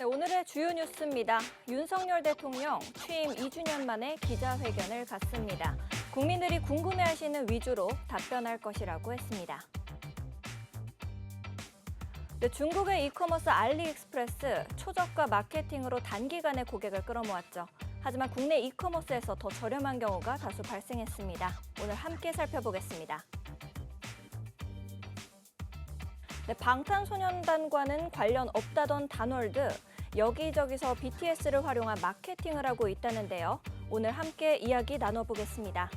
오늘의 주요 뉴스입니다. 윤석열 대통령 취임 2주년 만에 기자회견을 갖습니다. 국민들이 궁금해하시는 위주로 답변할 것이라고 했습니다. 중국의 이커머스 알리익스프레스 초저가 마케팅으로 단기간에 고객을 끌어모았죠. 하지만 국내 이커머스에서 더 저렴한 경우가 다수 발생했습니다. 오늘 함께 살펴보겠습니다. 방탄소년단과는 관련 없다던 단월드, 여기저기서 BTS를 활용한 마케팅을 하고 있다는데요. 오늘 함께 이야기 나눠보겠습니다.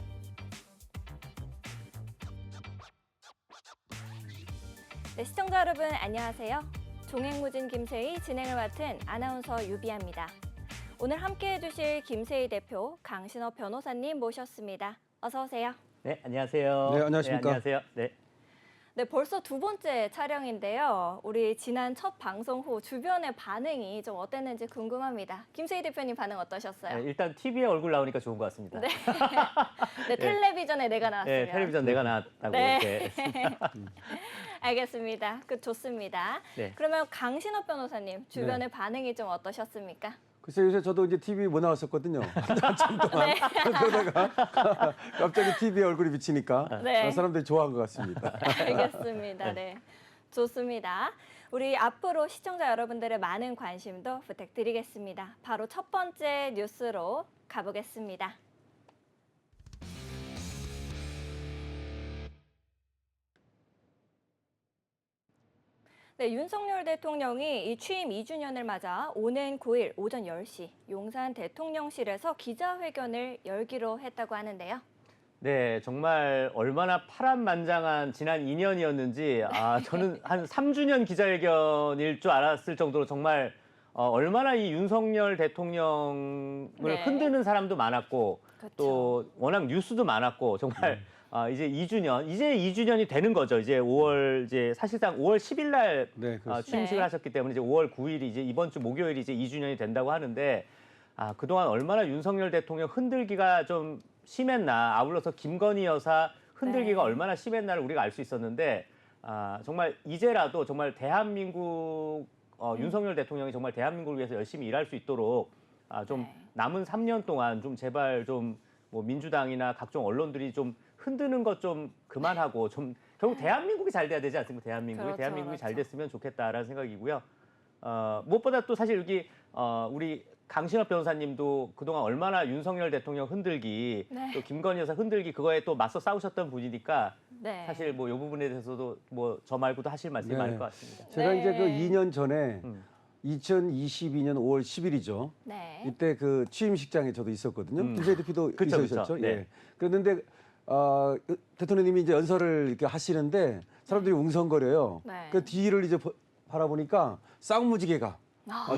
시청자 여러분 안녕하세요. 종횡무진 김세희 진행을 맡은 아나운서 유비아입니다. 오늘 함께해 주실 김세희 대표, 강신업 변호사님 모셨습니다. 어서 오세요. 네, 안녕하세요. 네, 안녕하십니까. 네, 안녕하세요. 네. 네, 벌써 두 번째 촬영인데요. 우리 지난 첫 방송 후 주변의 반응이 좀 어땠는지 궁금합니다. 김세희 대표님 반응 어떠셨어요? 네, 일단 TV에 얼굴 나오니까 좋은 것 같습니다. 네, 네, 텔레비전에 내가 나왔으면. 네, 텔레비전 내가 나왔다고 네. 이렇게. 알겠습니다. 좋습니다. 네. 그러면 강신업 변호사님, 주변의 반응이 좀 어떠셨습니까? 글쎄요, 요새 저도 이제 TV 못 나왔었거든요. 한참 동안. 그러다가 갑자기 TV에 얼굴이 비치니까 네. 사람들이 좋아한 것 같습니다. 알겠습니다. 네. 좋습니다. 우리 앞으로 시청자 여러분들의 많은 관심도 부탁드리겠습니다. 바로 첫 번째 뉴스로 가보겠습니다. 네, 윤석열 대통령이 이 취임 2주년을 맞아 오는 9일 오전 10시 용산 대통령실에서 기자회견을 열기로 했다고 하는데요. 네, 정말 얼마나 파란만장한 지난 2년이었는지 저는 한 3주년 기자회견일 줄 알았을 정도로 정말 얼마나 이 윤석열 대통령을 네. 흔드는 사람도 많았고 그렇죠. 또 워낙 뉴스도 많았고 정말 이제 2주년이 되는 거죠. 이제 5월 이제 사실상 5월 10일 날 네, 그렇습니다. 취임식을 네. 하셨기 때문에 이제 5월 9일이 이제 이번 주 목요일이 이제 2주년이 된다고 하는데 그동안 얼마나 윤석열 대통령 흔들기가 좀 심했나, 아울러서 김건희 여사 흔들기가 네. 얼마나 심했나를 우리가 알 수 있었는데 정말 이제라도 정말 대한민국 윤석열 대통령이 정말 대한민국을 위해서 열심히 일할 수 있도록 좀 네. 남은 3년 동안 좀 제발 좀 뭐 민주당이나 각종 언론들이 좀 흔드는 것 좀 그만하고 좀 결국 대한민국이 잘 돼야 되지 않습니까? 그렇죠, 대한민국이 잘 그렇죠. 됐으면 좋겠다라는 생각이고요. 무엇보다 또 사실 여기 우리 강신업 변호사님도 그동안 얼마나 윤석열 대통령 흔들기 네. 또 김건희 여사 흔들기 그거에 또 맞서 싸우셨던 분이니까 네. 사실 뭐 이 부분에 대해서도 뭐 저 말고도 하실 말씀이 네. 많을 것 같습니다. 제가 네. 이제 그 2년 전에 음. 2022년 5월 10일이죠. 네. 이때 그 취임식장에 저도 있었거든요. 김세희 대표도 그쵸, 있으셨죠. 그쵸. 네. 예. 그랬는데 대통령님이 이제 연설을 이렇게 하시는데 사람들이 웅성거려요. 네. 그 뒤를 이제 바라보니까 쌍무지개가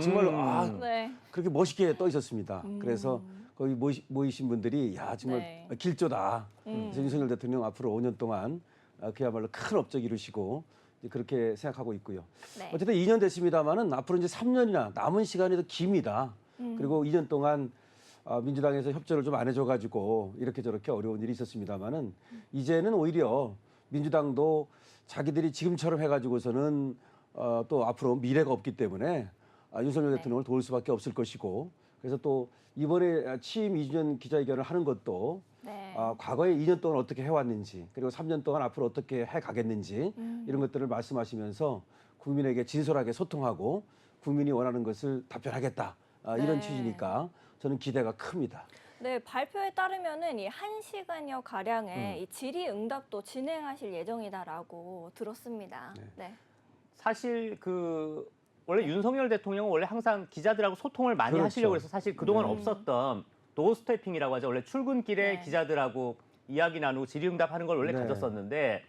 정말로 네. 그렇게 멋있게 떠 있었습니다. 그래서 거기 모이신 분들이 야 정말 네. 길조다. 그래서 윤석열 대통령 앞으로 5년 동안 그야말로 큰 업적 이루시고 이제 그렇게 생각하고 있고요. 네. 어쨌든 2년 됐습니다만은 앞으로 이제 3년이나 남은 시간이 더 깁니다. 그리고 2년 동안 민주당에서 협조를 좀 안 해줘가지고 이렇게 저렇게 어려운 일이 있었습니다만은 이제는 오히려 민주당도 자기들이 지금처럼 해가지고서는 또 앞으로 미래가 없기 때문에 윤석열 네. 대통령을 도울 수밖에 없을 것이고 그래서 또 이번에 취임 2주년 기자회견을 하는 것도 네. 과거에 2년 동안 어떻게 해왔는지 그리고 3년 동안 앞으로 어떻게 해가겠는지 이런 것들을 말씀하시면서 국민에게 진솔하게 소통하고 국민이 원하는 것을 답변하겠다 이런 네. 취지니까 저는 기대가 큽니다. 네, 발표에 따르면은 이 1시간여 가량의 이 질의응답도 진행하실 예정이다라고 들었습니다. 네. 사실 원래 윤석열 대통령은 원래 항상 기자들하고 소통을 많이 그렇죠. 하시려고 해서 사실 그동안 없었던 도어스태핑이라고 하죠. 원래 출근길에 네. 기자들하고 이야기 나누고 질의응답하는 걸 원래 네. 가졌었는데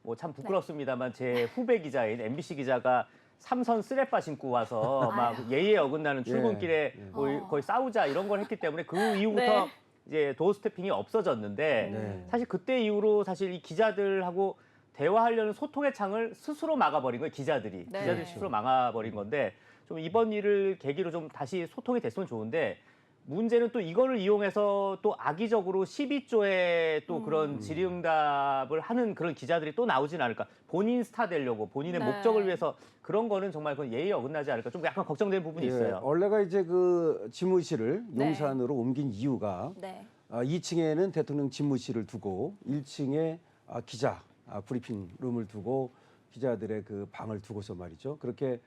뭐 참 부끄럽습니다만 제 후배 기자인 MBC 기자가 삼선 쓰레빠 신고 와서 막 예의에 어긋나는 출근길에 거의 싸우자 이런 걸 했기 때문에 그 이후부터 네. 이제 도어스태핑이 없어졌는데 네. 사실 그때 이후로 사실 이 기자들하고 대화하려는 소통의 창을 스스로 막아버린 거예요. 기자들이. 네. 기자들이 스스로 막아버린 건데 좀 이번 일을 계기로 좀 다시 소통이 됐으면 좋은데 문제는 또 이거를 이용해서 또 악의적으로 12조의 또 그런 질의응답을 하는 그런 기자들이 또 나오진 않을까. 본인 스타 되려고 본인의 네. 목적을 위해서 그런 거는 정말 그건 예의에 어긋나지 않을까. 좀 약간 걱정되는 부분이 예, 있어요. 원래가 이제 그 집무실을 네. 용산으로 옮긴 이유가 네. 2층에는 대통령 집무실을 두고 1층에 기자 브리핑 룸을 두고 기자들의 그 방을 두고서 말이죠. 그렇게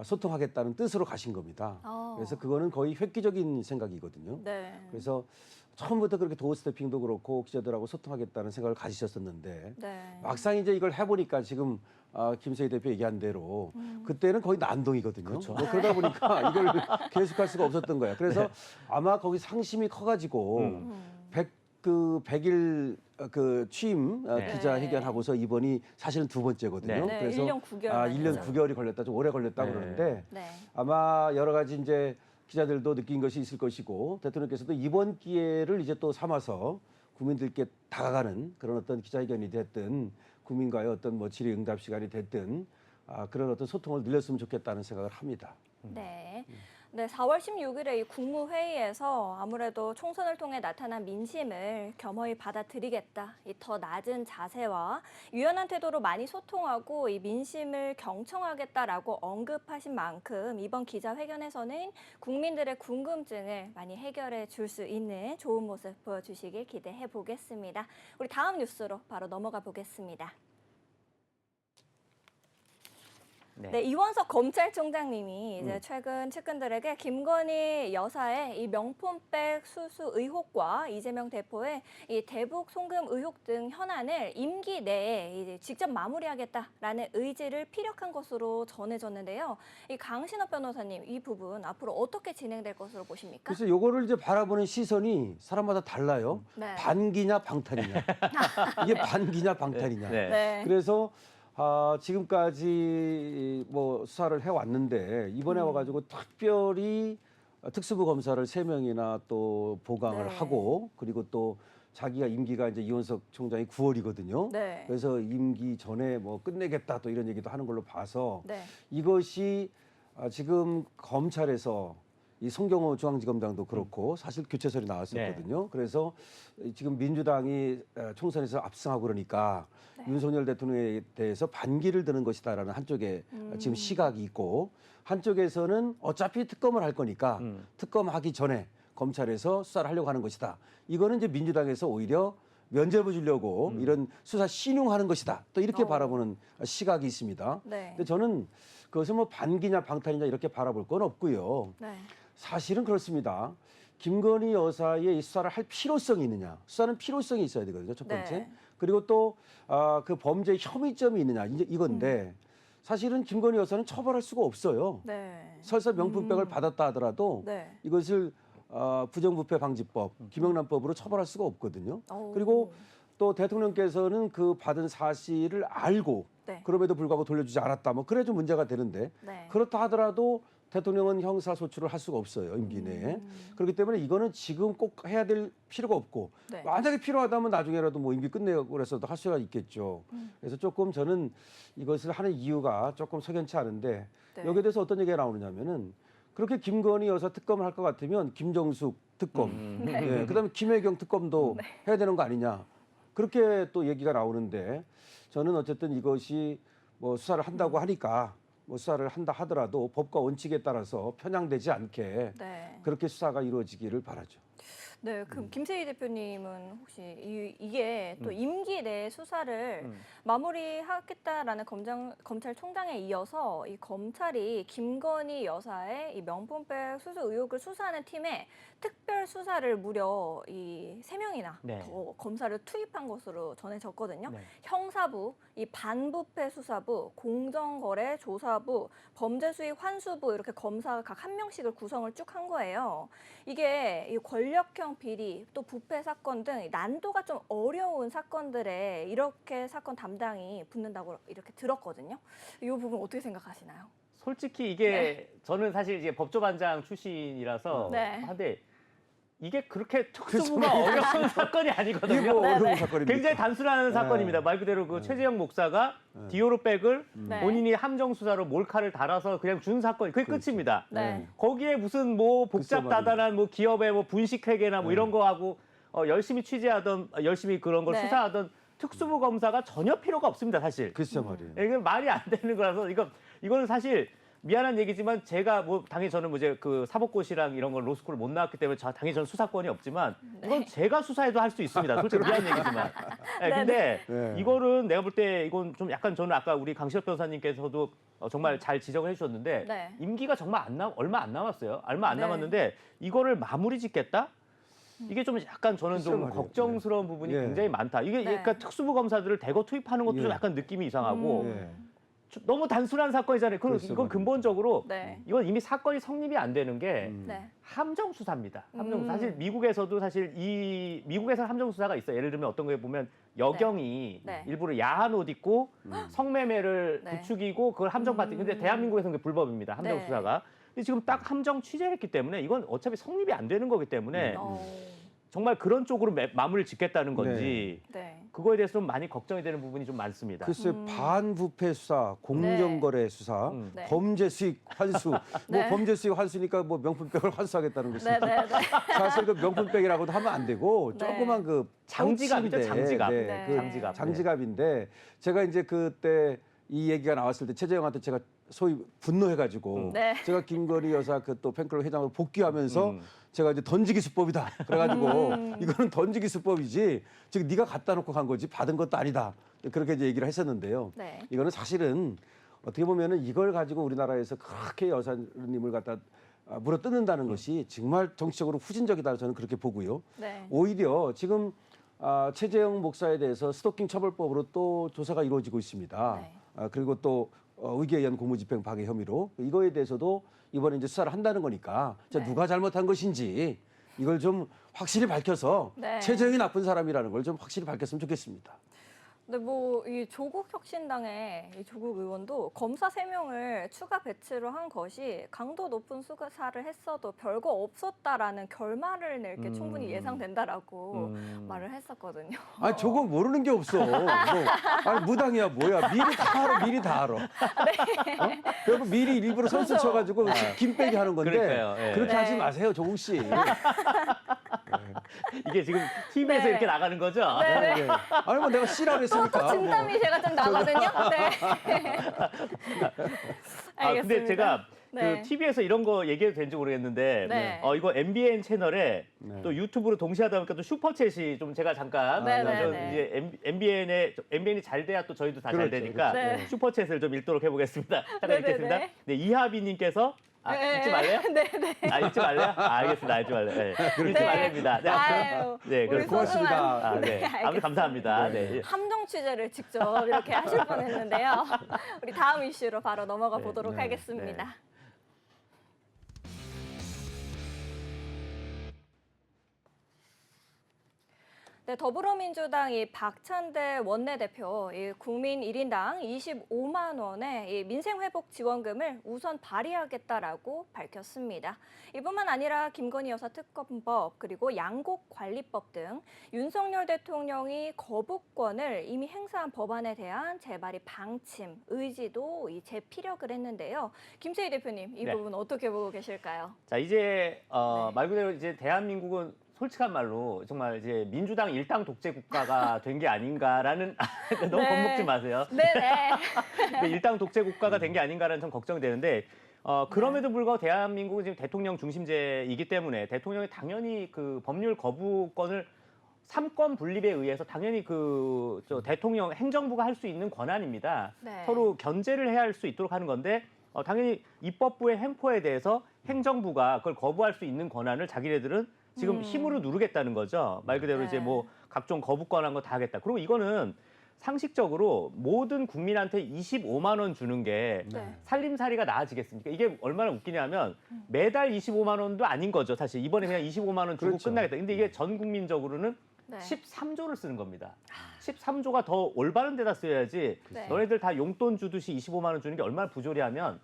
소통하겠다는 뜻으로 가신 겁니다. 그래서 그거는 거의 획기적인 생각이거든요. 네. 그래서 처음부터 그렇게 도어 스태핑도 그렇고 기자들하고 소통하겠다는 생각을 가지셨었는데 네. 막상 이제 이걸 해보니까 지금 김세희 대표 얘기한 대로 그때는 거의 난동이거든요. 그렇죠. 뭐 그러다 보니까 이걸 계속할 수가 없었던 거예요. 그래서 아마 거기 상심이 커가지고 100일 그 취임 네. 기자회견하고서 이번이 사실은 두 번째거든요. 네. 네, 그래서 1년 9개월 1년 만이죠. 9개월이 걸렸다, 좀 오래 걸렸다 네. 그러는데 네. 아마 여러 가지 이제 기자들도 느낀 것이 있을 것이고 대통령께서도 이번 기회를 이제 또 삼아서 국민들께 다가가는 그런 어떤 기자회견이 됐든 국민과의 어떤 뭐 질의응답 시간이 됐든 그런 어떤 소통을 늘렸으면 좋겠다는 생각을 합니다. 네. 네, 4월 16일에 이 국무회의에서 아무래도 총선을 통해 나타난 민심을 겸허히 받아들이겠다. 이 더 낮은 자세와 유연한 태도로 많이 소통하고 이 민심을 경청하겠다라고 언급하신 만큼 이번 기자회견에서는 국민들의 궁금증을 많이 해결해 줄 수 있는 좋은 모습 보여주시길 기대해 보겠습니다. 우리 다음 뉴스로 바로 넘어가 보겠습니다. 네, 이원석 검찰총장님이 이제 최근 측근들에게 김건희 여사의 이 명품백 수수 의혹과 이재명 대표의 이 대북 송금 의혹 등 현안을 임기 내에 이제 직접 마무리하겠다라는 의지를 피력한 것으로 전해졌는데요. 이 강신업 변호사님, 이 부분 앞으로 어떻게 진행될 것으로 보십니까? 그래서 요거를 이제 바라보는 시선이 사람마다 달라요. 네. 반기냐 방탄이냐. 이게 반기냐 방탄이냐. 네. 네. 그래서 지금까지 뭐 수사를 해왔는데 이번에 와가지고 특별히 특수부 검사를 3명이나 또 보강을 네. 하고 그리고 또 자기가 임기가 이제 이원석 총장이 9월이거든요. 네. 그래서 임기 전에 뭐 끝내겠다 또 이런 얘기도 하는 걸로 봐서 네. 이것이 지금 검찰에서 이 송경호 중앙지검장도 그렇고 사실 교체설이 나왔었거든요. 그래서 지금 민주당이 총선에서 압승하고 그러니까 윤석열 대통령에 대해서 반기를 드는 것이다라는 한쪽에 지금 시각이 있고 한쪽에서는 어차피 특검을 할 거니까 특검하기 전에 검찰에서 수사를 하려고 하는 것이다. 이거는 이제 민주당에서 오히려 면죄부 주려고 이런 수사 신용하는 것이다. 또 이렇게 바라보는 시각이 있습니다. 네. 근데 저는 그것을 뭐 반기냐 방탄이냐 이렇게 바라볼 건 없고요. 네. 사실은 그렇습니다. 김건희 여사의 이 수사를 할 필요성이 있느냐. 수사는 필요성이 있어야 되거든요. 첫 번째. 네. 그리고 또 그 범죄 혐의점이 있느냐. 이제 이건데 사실은 김건희 여사는 처벌할 수가 없어요. 네. 설사 명품백을 받았다 하더라도 네. 이것을 부정부패 방지법, 김영란법으로 처벌할 수가 없거든요. 오. 그리고 또 대통령께서는 그 받은 사실을 알고 네. 그럼에도 불구하고 돌려주지 않았다. 뭐 그래 좀 문제가 되는데 네. 그렇다 하더라도 대통령은 형사소추를 할 수가 없어요. 임기 내에. 그렇기 때문에 이거는 지금 꼭 해야 될 필요가 없고 네. 만약에 필요하다면 나중에라도 뭐 임기 끝내고 그래서도 할 수가 있겠죠. 그래서 조금 저는 이것을 하는 이유가 조금 석연치 않은데 네. 여기에 대해서 어떤 얘기가 나오느냐면은 그렇게 김건희 여사 특검을 할 것 같으면 김정숙 특검, 네. 그다음에 김혜경 특검도 해야 되는 거 아니냐. 그렇게 또 얘기가 나오는데 저는 어쨌든 이것이 뭐 수사를 한다고 하니까 뭐 수사를 한다 하더라도 법과 원칙에 따라서 편향되지 않게 네. 그렇게 수사가 이루어지기를 바라죠. 네, 그럼 김세희 대표님은 혹시 이게 또 임기 내 수사를 마무리하겠다라는 검찰총장에 이어서 이 검찰이 김건희 여사의 이 명품백 수수 의혹을 수사하는 팀에 특별 수사를 무려 이 3명이나 네. 더 검사를 투입한 것으로 전해졌거든요. 네. 형사부, 이 반부패 수사부, 공정거래 조사부, 범죄수익 환수부 이렇게 검사가 각 1명씩을 구성을 쭉 한 거예요. 이게 이 권력형 비리 또 부패 사건 등 난도가 좀 어려운 사건들에 이렇게 사건 담당이 붙는다고 이렇게 들었거든요. 이 부분 어떻게 생각하시나요? 솔직히 이게 저는 사실 이제 법조반장 출신이라서 네. 한데 이게 그렇게 특수부가 어려운 사건이 아니거든요. 이게 뭐 네네. 어려운 사건입니까? 굉장히 단순한 네. 사건입니다. 말 그대로 그 최재형 목사가 디오로백을 네. 본인이 함정 수사로 몰카를 달아서 그냥 준 사건, 그게 그렇죠. 끝입니다. 네. 거기에 무슨 뭐 글쎄 복잡다단한 뭐 기업의 뭐 분식회계나 뭐 이런 거 하고 열심히 취재하던 열심히 그런 걸 네. 수사하던 특수부 검사가 전혀 필요가 없습니다, 사실. 글쎄 말이에요. 이게 말이 안 되는 거라서 이거는 사실 미안한 얘기지만 제가 뭐 당연히 저는 뭐 이제 그 사법고시랑 이런 걸 로스쿨을 못 나왔기 때문에 당연히 저는 수사권이 없지만 이건 제가 수사해도 할 수 있습니다. 솔직히 미안한 얘기지만. 네, 근데 네. 이거는 내가 볼 때 이건 좀 약간 저는 아까 우리 강신업 변호사님께서도 정말 잘 지적을 해주셨는데 네. 임기가 정말 얼마 안 남았어요. 얼마 안 네. 남았는데 이거를 마무리 짓겠다? 이게 좀 약간 저는 글쎄 좀 말이에요. 걱정스러운 부분이 예. 굉장히 많다. 이게 네. 그러니까 특수부 검사들을 대거 투입하는 것도 좀 예. 약간 느낌이 이상하고 예. 너무 단순한 사건이잖아요. 글쎄 이건 말이에요. 근본적으로 네. 이건 이미 사건이 성립이 안 되는 게 네. 함정 수사입니다. 함정 음. 사실 미국에서도 사실 미국에서 함정 수사가 있어요. 예를 들면 어떤 거에 보면 여경이 네. 일부러 야한 옷 입고 성매매를 네. 부추기고 그걸 함정 파티. 근데 대한민국에서는 그게 불법입니다. 함정 네. 수사가. 근데 지금 딱 함정 취재했기 때문에 이건 어차피 성립이 안 되는 거기 때문에 어. 정말 그런 쪽으로 마무리를 짓겠다는 건지 네. 그거에 대해서 좀 많이 걱정이 되는 부분이 좀 많습니다. 글쎄 반부패 수사, 공정거래 수사, 네. 범죄 수익 환수. 네. 뭐 범죄 수익 환수니까 뭐 명품백을 환수하겠다는 것이 네, 네, 네. 사실 그 명품백이라고도 하면 안 되고 네. 조그만 그 장지갑이죠, 파우치인데, 장지갑. 네, 네. 그 장지갑. 장지갑인데 제가 이제 그때 이 얘기가 나왔을 때 최재형한테 제가 소위 분노해가지고 네. 제가 김건희 여사 그 또 팬클럽 회장으로 복귀하면서 음. 제가 이제 던지기 수법이다. 그래가지고 이거는 던지기 수법이지 지금 네가 갖다 놓고 간 거지 받은 것도 아니다. 그렇게 이제 얘기를 했었는데요. 네. 이거는 사실은 어떻게 보면은 이걸 가지고 우리나라에서 그렇게 여사님을 갖다 물어 뜯는다는 것이 정말 정치적으로 후진적이다 저는 그렇게 보고요. 네. 오히려 지금 최재형 목사에 대해서 스토킹 처벌법으로 또 조사가 이루어지고 있습니다. 네. 그리고 또 의기에 의한 공무집행 방해 혐의로 이거에 대해서도 이번에 이제 수사를 한다는 거니까 자, 네. 누가 잘못한 것인지 이걸 좀 확실히 밝혀서 네. 최재형이 나쁜 사람이라는 걸 좀 확실히 밝혔으면 좋겠습니다. 근데 뭐 이 조국 혁신당의 이 조국 의원도 검사 3명을 추가 배치로 한 것이 강도 높은 수사를 했어도 별거 없었다라는 결말을 낼게 충분히 예상된다라고 말을 했었거든요. 아니 저거 모르는 게 없어. 뭐, 아니 무당이야 뭐야 미리 다 알아 미리 다 알아. 어? 그리고 미리 일부러 선수 그렇죠. 쳐가지고 김 빼기 하는 건데 그러니까요, 예. 그렇게 네. 하지 마세요 조국 씨. 이게 지금 TV에서 네. 이렇게 나가는 거죠? 네. 네. 아니 뭐 내가 씨라 그랬으니까. 또 진담이 제가 좀 나거든요. 네. 아, 근데 알겠습니다. 제가 네. 그 TV에서 이런 거 얘기해도 되는지 모르겠는데 네. 이거 MBN 채널에 네. 또 유튜브로 동시에 하다 보니까 또 슈퍼챗이 좀 제가 잠깐 네, 좀 네, 네. 이제 MBN이 잘 돼야 또 저희도 다 잘 그렇죠, 되니까 그렇죠. 네. 슈퍼챗을 좀 읽도록 해보겠습니다. 잠깐 네, 읽겠습니다. 네, 네, 이하빈님께서 네. 읽지 말래요? 네, 네. 읽지 말래요? 알겠습니다. 읽지 말래요. 네. 읽지 말랍니다. 네, 아유, 네, 우리 그렇습니다. 고맙습니다. 아, 네. 아무튼 알겠습니다. 감사합니다. 네. 함정 취재를 직접 이렇게 하실 뻔했는데요. 우리 다음 이슈로 바로 넘어가 네, 보도록 네, 하겠습니다. 네, 더불어민주당 이 박찬대 원내대표 이 국민 1인당 25만 원의 이 민생회복 지원금을 우선 발의하겠다라고 밝혔습니다. 이뿐만 아니라 김건희 여사 특검법 그리고 양곡관리법 등 윤석열 대통령이 거부권을 이미 행사한 법안에 대한 재발의 방침, 의지도 이 재피력을 했는데요. 김세희 대표님, 이 네. 부분 어떻게 보고 계실까요? 자, 이제 네. 말 그대로 이제 대한민국은 솔직한 말로 정말 이제 민주당 일당 독재 국가가 된 게 아닌가라는 너무 네. 겁먹지 마세요. 네네. 근데 일당 독재 국가가 된 게 아닌가라는 좀 걱정이 되는데 그럼에도 불구하고 대한민국은 지금 대통령 중심제이기 때문에 대통령이 당연히 그 법률 거부권을 삼권 분립에 의해서 당연히 대통령 행정부가 할 수 있는 권한입니다. 네. 서로 견제를 해야 할 수 있도록 하는 건데 당연히 입법부의 횡포에 대해서 행정부가 그걸 거부할 수 있는 권한을 자기네들은 지금 힘으로 누르겠다는 거죠. 말 그대로 네. 이제 뭐 각종 거부권한 거 다 하겠다. 그리고 이거는 상식적으로 모든 국민한테 25만 원 주는 게 네. 살림살이가 나아지겠습니까? 이게 얼마나 웃기냐면 매달 25만 원도 아닌 거죠. 사실 이번에 그냥 25만 원 주고 그렇죠. 끝나겠다. 근데 이게 전 국민적으로는 네. 13조를 쓰는 겁니다. 13조가 더 올바른 데다 써야지 네. 너네들 다 용돈 주듯이 25만 원 주는 게 얼마나 부조리하면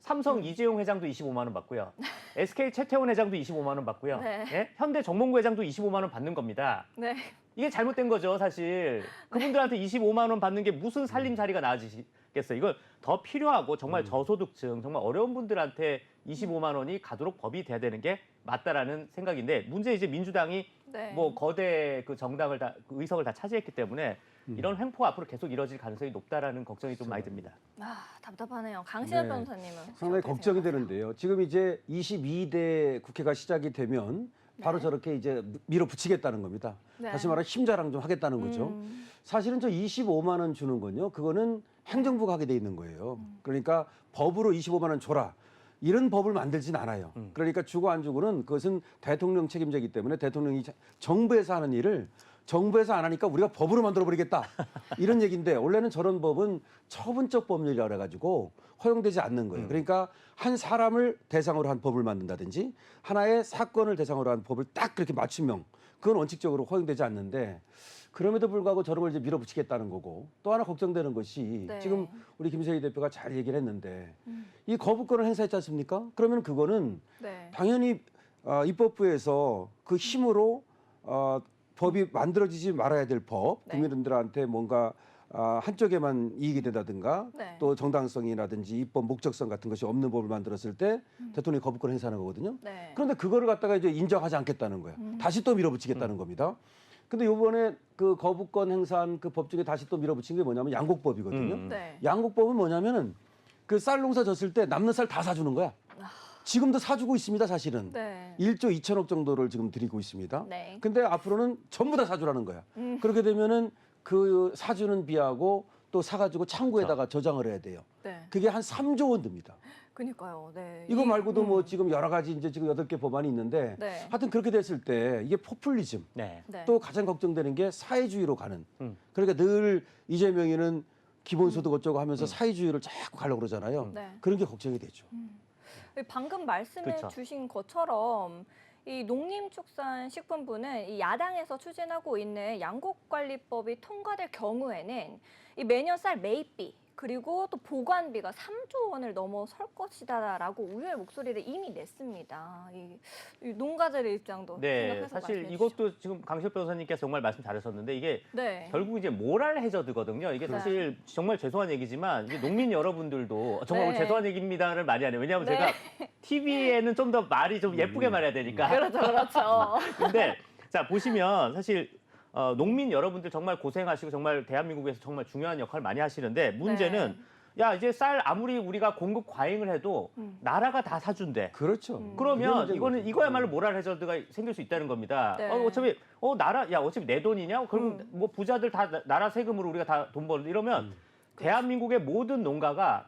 삼성 이재용 회장도 25만 원 받고요. SK 최태원 회장도 25만 원 받고요. 네. 예? 현대 정몽구 회장도 25만 원 받는 겁니다. 네. 이게 잘못된 거죠, 사실. 그분들한테 25만 원 받는 게 무슨 살림살이가 나아지겠어요. 이걸 더 필요하고 정말 저소득층, 정말 어려운 분들한테 25만 원이 가도록 법이 돼야 되는 게 맞다라는 생각인데 문제 이제 민주당이 네. 뭐 거대 그 정당을 다 그 의석을 다 차지했기 때문에 이런 횡포가 앞으로 계속 이뤄질 가능성이 높다라는 걱정이 좀 많이 듭니다. 아, 답답하네요. 강신업 네. 변호사님은 상당히 어떻게 걱정이 생각하세요? 되는데요. 지금 이제 22대 국회가 시작이 되면 바로 네. 저렇게 이제 밀어붙이겠다는 겁니다. 네. 다시 말해 힘자랑 좀 하겠다는 거죠. 사실은 저 25만 원 주는 건요. 그거는 행정부가 하게 돼 있는 거예요. 그러니까 법으로 25만 원 줘라. 이런 법을 만들진 않아요. 그러니까 주고 안 주고는 그것은 대통령 책임자이기 때문에 대통령이 정부에서 하는 일을 정부에서 안 하니까 우리가 법으로 만들어버리겠다. 이런 얘기인데 원래는 저런 법은 처분적 법률이라 그래가지고 허용되지 않는 거예요. 그러니까 한 사람을 대상으로 한 법을 만든다든지 하나의 사건을 대상으로 한 법을 딱 그렇게 맞춤형 그건 원칙적으로 허용되지 않는데 그럼에도 불구하고 저런 걸 이제 밀어붙이겠다는 거고 또 하나 걱정되는 것이 네. 지금 우리 김세희 대표가 잘 얘기를 했는데 이 거부권을 행사했지 않습니까? 그러면 그거는 네. 당연히 입법부에서 그 힘으로 법이 만들어지지 말아야 될 법, 네. 국민들한테 뭔가 한쪽에만 이익이 된다든가 네. 또 정당성이라든지 입법 목적성 같은 것이 없는 법을 만들었을 때 대통령이 거부권 행사하는 거거든요. 네. 그런데 그거를 갖다가 이제 인정하지 않겠다는 거예요. 다시 또 밀어붙이겠다는 겁니다. 근데 이번에 그 거부권 행사한 그 법 중에 다시 또 밀어붙인 게 뭐냐면 양곡법이거든요. 네. 양곡법은 뭐냐면은 그 쌀 농사 졌을 때 남는 쌀 다 사주는 거야. 지금도 사주고 있습니다, 사실은. 네. 1조 2천억 정도를 지금 드리고 있습니다. 네. 근데 앞으로는 전부 다 사주라는 거야. 그렇게 되면은 그 사주는 비하고 또 사가지고 창고에다가 저장을 해야 돼요. 네. 그게 한 3조 원 듭니다. 그니까요. 네. 이거 말고도 뭐 지금 여러 가지 이제 지금 8개 법안이 있는데 네. 하여튼 그렇게 됐을 때 이게 포퓰리즘 네. 네. 또 가장 걱정되는 게 사회주의로 가는. 그러니까 늘 이재명이는 기본소득 어쩌고 하면서 사회주의를 자꾸 가려고 그러잖아요. 네. 그런 게 걱정이 되죠. 방금 말씀해 그쵸. 주신 것처럼 이 농림축산식품부는 이 야당에서 추진하고 있는 양곡관리법이 통과될 경우에는 이 매년 쌀 매입비 그리고 또 보관비가 3조 원을 넘어설 것이다라고 우려의 목소리를 이미 냈습니다. 이 농가들의 입장도 네, 생각해서 사실 말씀해 주시죠. 이것도 지금 강시업 변호사님께서 정말 말씀 잘하셨는데 이게 네. 결국 이제 모랄 해저드거든요. 이게 사실 정말 죄송한 얘기지만 이게 농민 여러분들도 정말 네. 죄송한 얘기입니다를 많이 하네요. 왜냐하면 네. 제가 TV에는 좀 더 말이 좀 예쁘게 말해야 되니까. 그렇죠, 그렇죠. 근데 자 보시면 사실 농민 여러분들 정말 고생하시고 정말 대한민국에서 정말 중요한 역할을 많이 하시는데 문제는 야 이제 쌀 아무리 우리가 공급 과잉을 해도 나라가 다 사준대. 그렇죠. 그게 그러면 문제인 이거는 거죠. 이거야말로 모랄 해저드가 생길 수 있다는 겁니다. 네. 어차피 나라 야 어차피 내 돈이냐? 그럼 뭐 부자들 다 나라 세금으로 우리가 다 돈 버는 이러면 대한민국의 모든 농가가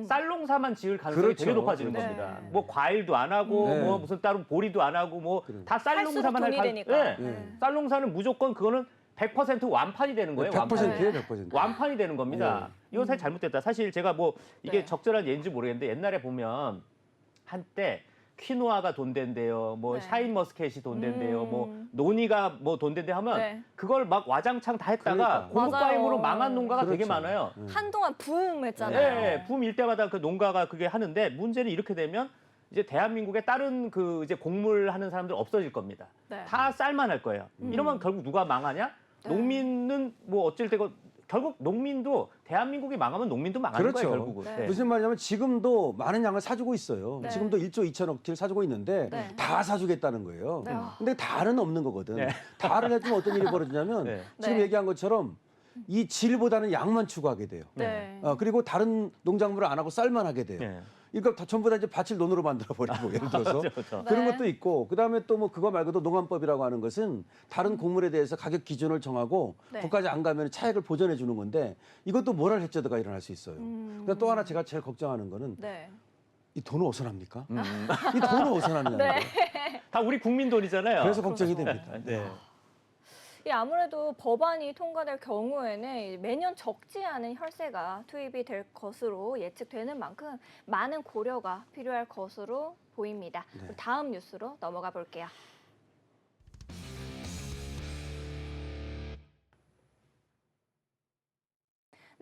쌀 농사만 지을 가능성이 그렇죠. 되게 높아지는 네. 겁니다. 뭐 과일도 안 하고 네. 뭐 무슨 따로 보리도 안 하고 뭐 다 쌀 할수록 농사만 돈이 할 되니까. 네. 쌀 농사는 무조건 그거는 100% 완판이 되는 거예요. 100%예요, 100%. 완판이 되는 겁니다. 이건 사실 잘못됐다. 사실 제가 뭐 이게 네. 적절한 예인지 모르겠는데 옛날에 보면 한때 퀴노아가 돈 된대요. 뭐 네. 샤인머스켓이 돈 된대요. 뭐 노니가 뭐 돈 된대 하면 네. 그걸 막 와장창 다 했다가 그러니까. 공급 맞아요. 과잉으로 망한 농가가 되게 그렇죠. 많아요. 한동안 붐했잖아요. 네, 붐일 때마다 그 농가가 그게 하는데 문제는 이렇게 되면 이제 대한민국의 다른 그 이제 곡물 하는 사람들 없어질 겁니다. 네. 다 쌀만 할 거예요. 이러면 결국 누가 망하냐? 농민은 뭐 어쩔 때고 결국 농민도 대한민국이 망하면 농민도 망하는 그렇죠. 거예요, 결국은. 네. 네. 무슨 말이냐면 지금도 많은 양을 사주고 있어요. 네. 지금도 1조 2천억치를 사주고 있는데 네. 다 사주겠다는 거예요. 네. 근데 다는 없는 거거든. 네. 다를 해주면 어떤 일이 벌어지냐면 네. 지금 네. 얘기한 것처럼 이 질보다는 양만 추구하게 돼요. 네. 그리고 다른 농작물을 안 하고 쌀만 하게 돼요. 네. 그러니까 다 전부 다 이제 밭을 논으로 만들어 버리고 예를 들어서 그렇죠. 그런 네. 것도 있고 그다음에 또 뭐 그거 말고도 농안법이라고 하는 것은 다른 곡물에 대해서 가격 기준을 정하고 네. 거기까지 안 가면 차액을 보전해 주는 건데 이것도 모랄 해저드가 일어날 수 있어요. 그러니까 또 하나 제가 제일 걱정하는 거는 네. 이 돈을 어디서 납니까? 이 돈을 어디서 나느냐는 네. 거예요. 다 우리 국민 돈이잖아요. 그래서 걱정이 그렇죠. 됩니다. 네. 이 아무래도 법안이 통과될 경우에는 매년 적지 않은 혈세가 투입이 될 것으로 예측되는 만큼 많은 고려가 필요할 것으로 보입니다. 네. 다음 뉴스로 넘어가 볼게요.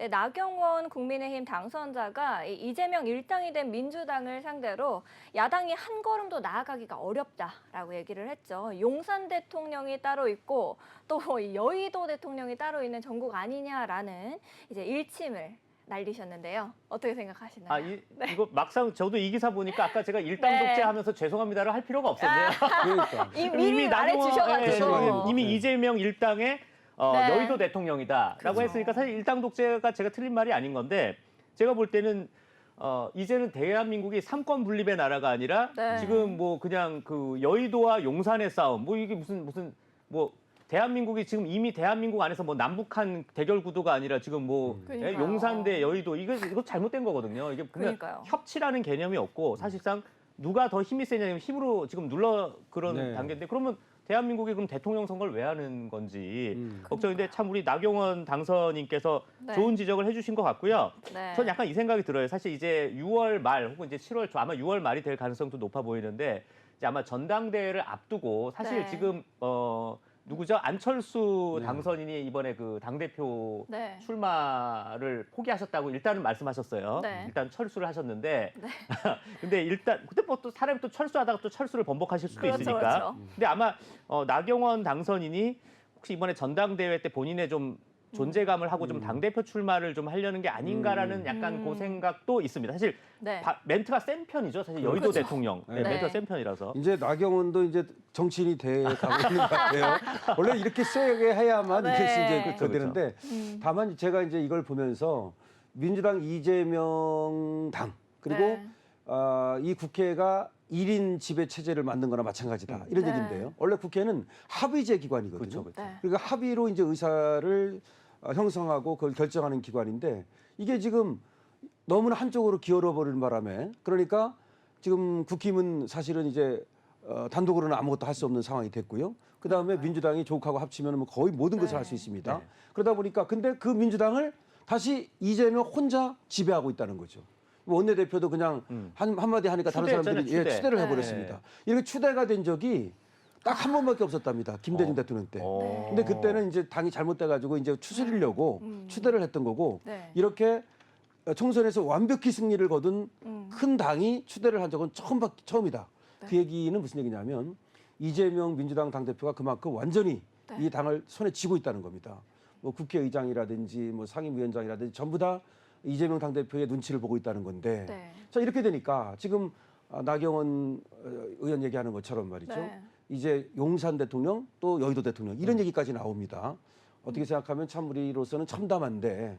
네, 나경원 국민의힘 당선자가 이 이재명 일당이 된 민주당을 상대로 야당이 한 걸음도 나아가기가 어렵다라고 얘기를 했죠. 용산 대통령이 따로 있고 또 이 여의도 대통령이 따로 있는 전국 아니냐라는 이제 일침을 날리셨는데요. 어떻게 생각하시나요? 이거 막상 저도 이 기사 보니까 아까 제가 일당 네. 독재하면서 죄송합니다를 할 필요가 없었네요. 그러니까. 미리 말해주셔가지고. 이미 이재명 일당의 네. 여의도 대통령이다라고 그렇죠. 했으니까 사실 일당 독재가 제가 틀린 말이 아닌 건데 제가 볼 때는 이제는 대한민국이 삼권 분립의 나라가 아니라 네. 지금 뭐 그냥 그 여의도와 용산의 싸움 뭐 이게 무슨 뭐 대한민국이 지금 이미 대한민국 안에서 뭐 남북한 대결 구도가 아니라 지금 뭐 그러니까요. 용산 대 여의도 이거 잘못된 거거든요. 이게 그냥 그러니까요. 협치라는 개념이 없고 사실상 누가 더 힘이 세냐면 힘으로 지금 눌러 그런 네. 단계인데 그러면 대한민국이 그럼 대통령 선거를 왜 하는 건지 음. 걱정인데 참 우리 나경원 당선인께서 네. 좋은 지적을 해주신 것 같고요. 네. 전 약간 이 생각이 들어요. 사실 이제 6월 말 혹은 이제 7월 초 아마 6월 말이 될 가능성도 높아 보이는데 이제 아마 전당대회를 앞두고 사실 네. 지금 누구죠? 안철수 네. 당선인이 이번에 그 당대표 네. 출마를 포기하셨다고 일단은 말씀하셨어요. 네. 일단 철수를 하셨는데 네. 근데 일단 그때 뭐 또 사람이 또 철수하다가 또 철수를 번복하실 수도 그렇죠, 있으니까. 그렇죠. 근데 아마 나경원 당선인이 혹시 이번에 전당대회 때 본인의 좀 존재감을 하고 좀 당대표 출마를 좀 하려는 게 아닌가라는 약간 그 생각도 있습니다. 사실 네. 멘트가 센 편이죠. 사실 여의도 그렇죠. 대통령 네. 멘트가 센 편이라서. 이제 나경원도 이제 정치인이 돼 가고 있는 것 같아요. 원래 이렇게 세게 해야만 네. 이렇게 이제 그렇죠, 되는데 다만 제가 이제 이걸 보면서 민주당 이재명 당 그리고 네. 이 국회가 1인 지배 체제를 만든 거나 마찬가지다. 이런 네. 얘기인데요. 원래 국회는 합의제 기관이거든요. 그렇죠, 그렇죠. 네. 그러니까 합의로 이제 의사를 형성하고 그걸 결정하는 기관인데 이게 지금 너무나 한쪽으로 기울어 버리는 바람에 그러니까 지금 국힘은 사실은 이제 단독으로는 아무것도 할 수 없는 상황이 됐고요. 그다음에 민주당이 조국하고 합치면 뭐 거의 모든 것을 네. 할 수 있습니다. 네. 그러다 보니까 근데 그 민주당을 다시 이재명 혼자 지배하고 있다는 거죠. 원내대표도 그냥 한마디 하니까 다른 추대했잖아요, 사람들이 추대. 추대를 네. 해버렸습니다. 이렇게 추대가 된 적이 딱 한 번밖에 없었답니다. 김대중 대통령 때. 근데 그때는 이제 당이 잘못돼가지고 이제 추스리려고 추대를 했던 거고 네. 이렇게 총선에서 완벽히 승리를 거둔 큰 당이 추대를 한 적은 처음이다. 네. 그 얘기는 무슨 얘기냐면 이재명 민주당 당대표가 그만큼 완전히 네. 이 당을 손에 쥐고 있다는 겁니다. 뭐 국회의장이라든지 뭐 상임위원장이라든지 전부 다 이재명 당대표의 눈치를 보고 있다는 건데 네. 자 이렇게 되니까 지금 나경원 의원 얘기하는 것처럼 말이죠. 네. 이제 용산 대통령 또 여의도 대통령 이런 얘기까지 나옵니다. 어떻게 생각하면 참 우리로서는 참담한데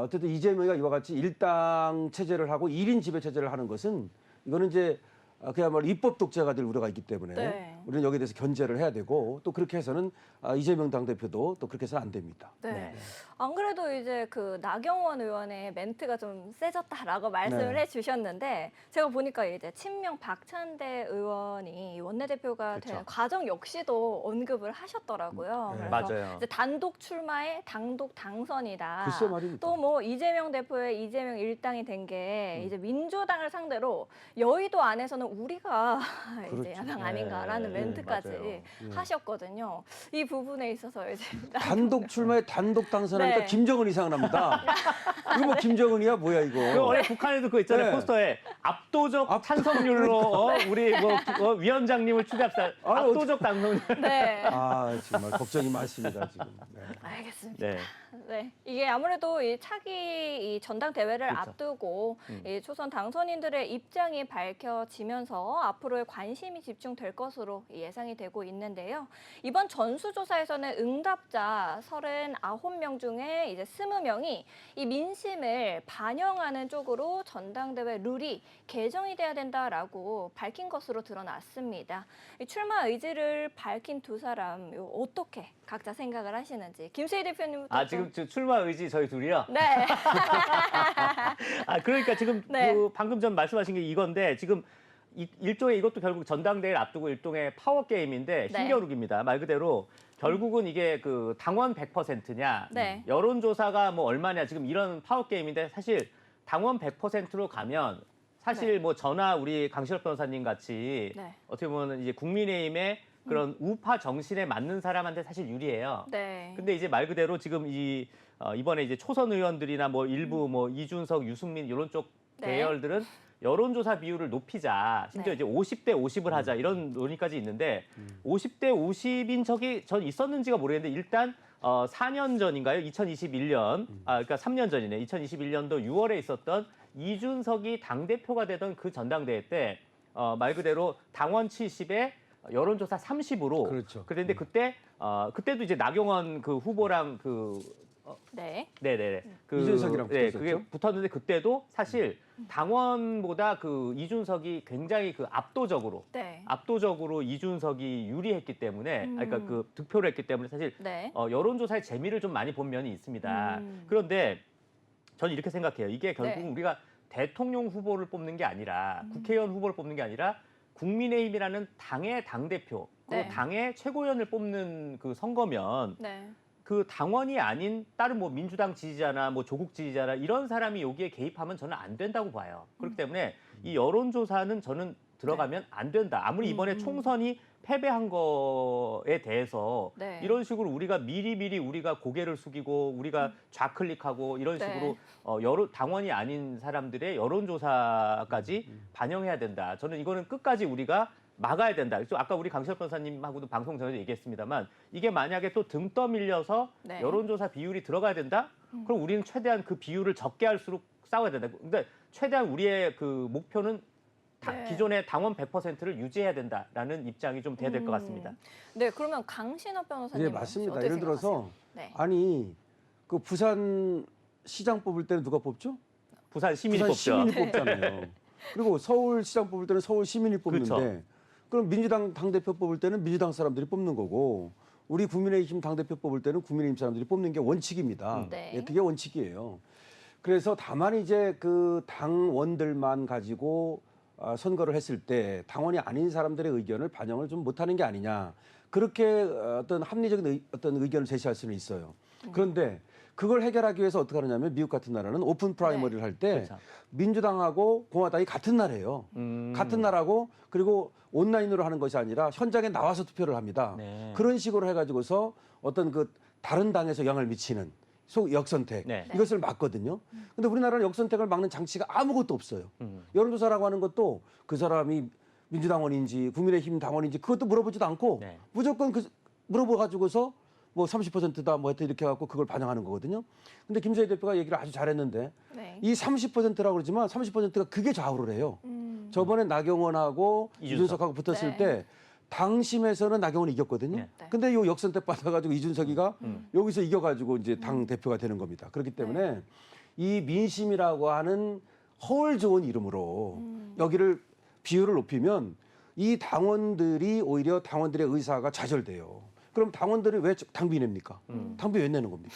어쨌든 이재명이가 이와 같이 일당 체제를 하고 1인 지배 체제를 하는 것은 이거는 이제 그야말로 입법 독재가 될 우려가 있기 때문에 네. 우리는 여기에 대해서 견제를 해야 되고 또 그렇게 해서는 이재명 당대표도 또 그렇게 해서는 안 됩니다. 네. 안 그래도 이제 그 나경원 의원의 멘트가 좀 세졌다라고 말씀을 네. 해주셨는데 제가 보니까 이제 친명 박찬대 의원이 원내대표가 그렇죠. 되는 과정 역시도 언급을 하셨더라고요. 네. 그래서 맞아요. 이제 단독 출마의 단독 당선이다. 글쎄 말입니다. 또 뭐 이재명 대표의 이재명 일당이 된 게 이제 민주당을 상대로 여의도 안에서는 우리가 이제 그렇죠. 야당 아닌가라는 네, 멘트까지 맞아요. 하셨거든요. 이 부분에 있어서 이제 단독 출마에 단독 당선하니까 네. 김정은이 생각납니다. 이거 뭐 김정은이야 뭐야 그 이거. 원래 북한에도 그거 있잖아요. 네. 포스터에 압도적 찬성률로 우리 뭐 위원장님을 추대합시다. 압도적 당선률. 네. 아 정말 걱정이 많습니다 지금. 네. 알겠습니다. 네. 네, 이게 아무래도 이 차기 이 전당대회를 그렇죠. 앞두고 이 초선 당선인들의 입장이 밝혀지면서 앞으로의 관심이 집중될 것으로 예상이 되고 있는데요. 이번 전수조사에서는 응답자 39명 중에 이제 20명이 이 민심을 반영하는 쪽으로 전당대회 룰이 개정이 돼야 된다라고 밝힌 것으로 드러났습니다. 이 출마 의지를 밝힌 두 사람 어떻게 각자 생각을 하시는지 김세희 대표님부터 지금 출마 의지 저희 둘이요. 네. 그러니까 지금 네. 그 방금 전 말씀하신 게 이건데 지금 일종의 이것도 결국 전당대회를 앞두고 일종의 파워 게임인데 네. 힘겨루기입니다. 말 그대로 결국은 이게 그 당원 100%냐, 네. 여론조사가 뭐 얼마냐 지금 이런 파워 게임인데 사실 당원 100%로 가면 사실 네. 뭐 저나 우리 강신업 변호사님 같이 네. 어떻게 보면 이제 국민의힘의 그런 우파 정신에 맞는 사람한테 사실 유리해요. 네. 근데 이제 말 그대로 지금 이번에 이제 초선 의원들이나 뭐 일부 뭐 이준석, 유승민 이런 쪽 네. 계열들은 여론조사 비율을 높이자, 심지어 네. 이제 50대 50을 하자 이런 논의까지 있는데 50대 50인 적이 전 있었는지가 모르겠는데 일단 4년 전인가요? 2021년, 그러니까 3년 전이네. 2021년도 6월에 있었던 이준석이 당대표가 되던 그 전당대회 때 말 그대로 당원 70에 여론조사 30으로 그렇죠. 그랬는데 그때도 이제 나경원 그 후보랑 네. 네네네. 이준석이랑 네, 붙었었죠? 그게 붙었는데 그때도 사실 당원보다 그 이준석이 굉장히 그 네. 압도적으로 이준석이 유리했기 때문에 그러니까 그 득표를 했기 때문에 사실 네. 여론조사의 재미를 좀 많이 본 면이 있습니다. 그런데 저는 이렇게 생각해요. 이게 결국 네. 우리가 대통령 후보를 뽑는 게 아니라 국회의원 후보를 뽑는 게 아니라 국민의힘이라는 당의 당대표 그리고 네. 당의 최고위원을 뽑는 그 선거면 네. 그 당원이 아닌 다른 뭐 민주당 지지자나 뭐 조국 지지자나 이런 사람이 여기에 개입하면 저는 안 된다고 봐요. 그렇기 때문에 이 여론조사는 저는 들어가면 안 된다. 아무리 이번에 총선이 패배한 거에 대해서 네. 이런 식으로 우리가 미리미리 우리가 고개를 숙이고 우리가 좌클릭하고 이런 네. 식으로 당원이 아닌 사람들의 여론조사까지 반영해야 된다. 저는 이거는 끝까지 우리가 막아야 된다. 그래서 아까 우리 강시혁 변호사님하고도 방송 전에도 얘기했습니다만 이게 만약에 또 등 떠밀려서 네. 여론조사 비율이 들어가야 된다? 그럼 우리는 최대한 그 비율을 적게 할수록 싸워야 된다. 근데 최대한 우리의 그 목표는 네. 기존의 당원 100%를 유지해야 된다라는 입장이 좀 돼야 될 것 같습니다. 네, 그러면 강신업 변호사님 네, 맞습니다. 어떻게 예를 들어서 생각하세요? 네. 아니 그 부산 시장 뽑을 때는 누가 뽑죠? 부산 시민이 부산 뽑죠. 시민이 뽑잖아요. 그리고 서울 시장 뽑을 때는 서울 시민이 뽑는데 그렇죠. 그럼 민주당 당대표 뽑을 때는 민주당 사람들이 뽑는 거고 우리 국민의힘 당대표 뽑을 때는 국민의힘 사람들이 뽑는 게 원칙입니다. 네. 예, 그게 원칙이에요. 그래서 다만 이제 그 당원들만 가지고 선거를 했을 때 당원이 아닌 사람들의 의견을 반영을 좀 못하는 게 아니냐. 그렇게 어떤 합리적인 어떤 의견을 제시할 수는 있어요. 그런데 그걸 해결하기 위해서 어떻게 하느냐면 미국 같은 나라는 오픈 프라이머리를 할 때 그렇죠. 민주당하고 공화당이 같은 나라예요. 같은 나라고 그리고 온라인으로 하는 것이 아니라 현장에 나와서 투표를 합니다. 네. 그런 식으로 해가지고서 어떤 그 다른 당에서 영향을 미치는 역선택 네. 이것을 막거든요. 근데 우리나라는 역선택을 막는 장치가 아무것도 없어요. 음. 여론조사라고 하는 것도 그 사람이 민주당원인지 국민의힘 당원인지 그것도 물어보지도 않고 네. 무조건 물어봐가지고서 뭐 30%다 뭐 하여튼 이렇게 해갖고 그걸 반영하는 거거든요. 근데 김세희 대표가 얘기를 아주 잘했는데 네. 이 30%라고 그러지만 30%가 그게 좌우를 해요. 저번에 나경원하고 이준석하고 붙었을 네. 때 당심에서는 나경원이 이겼거든요. 네. 근데 요 역선택 받아가지고 이준석이가 여기서 이겨가지고 이제 당 대표가 되는 겁니다. 그렇기 때문에 이 민심이라고 하는 허울 좋은 이름으로 여기를 비율을 높이면 이 당원들이 오히려 당원들의 의사가 좌절돼요. 그럼 당원들이 왜 당비 냅니까? 당비 왜 내는 겁니까?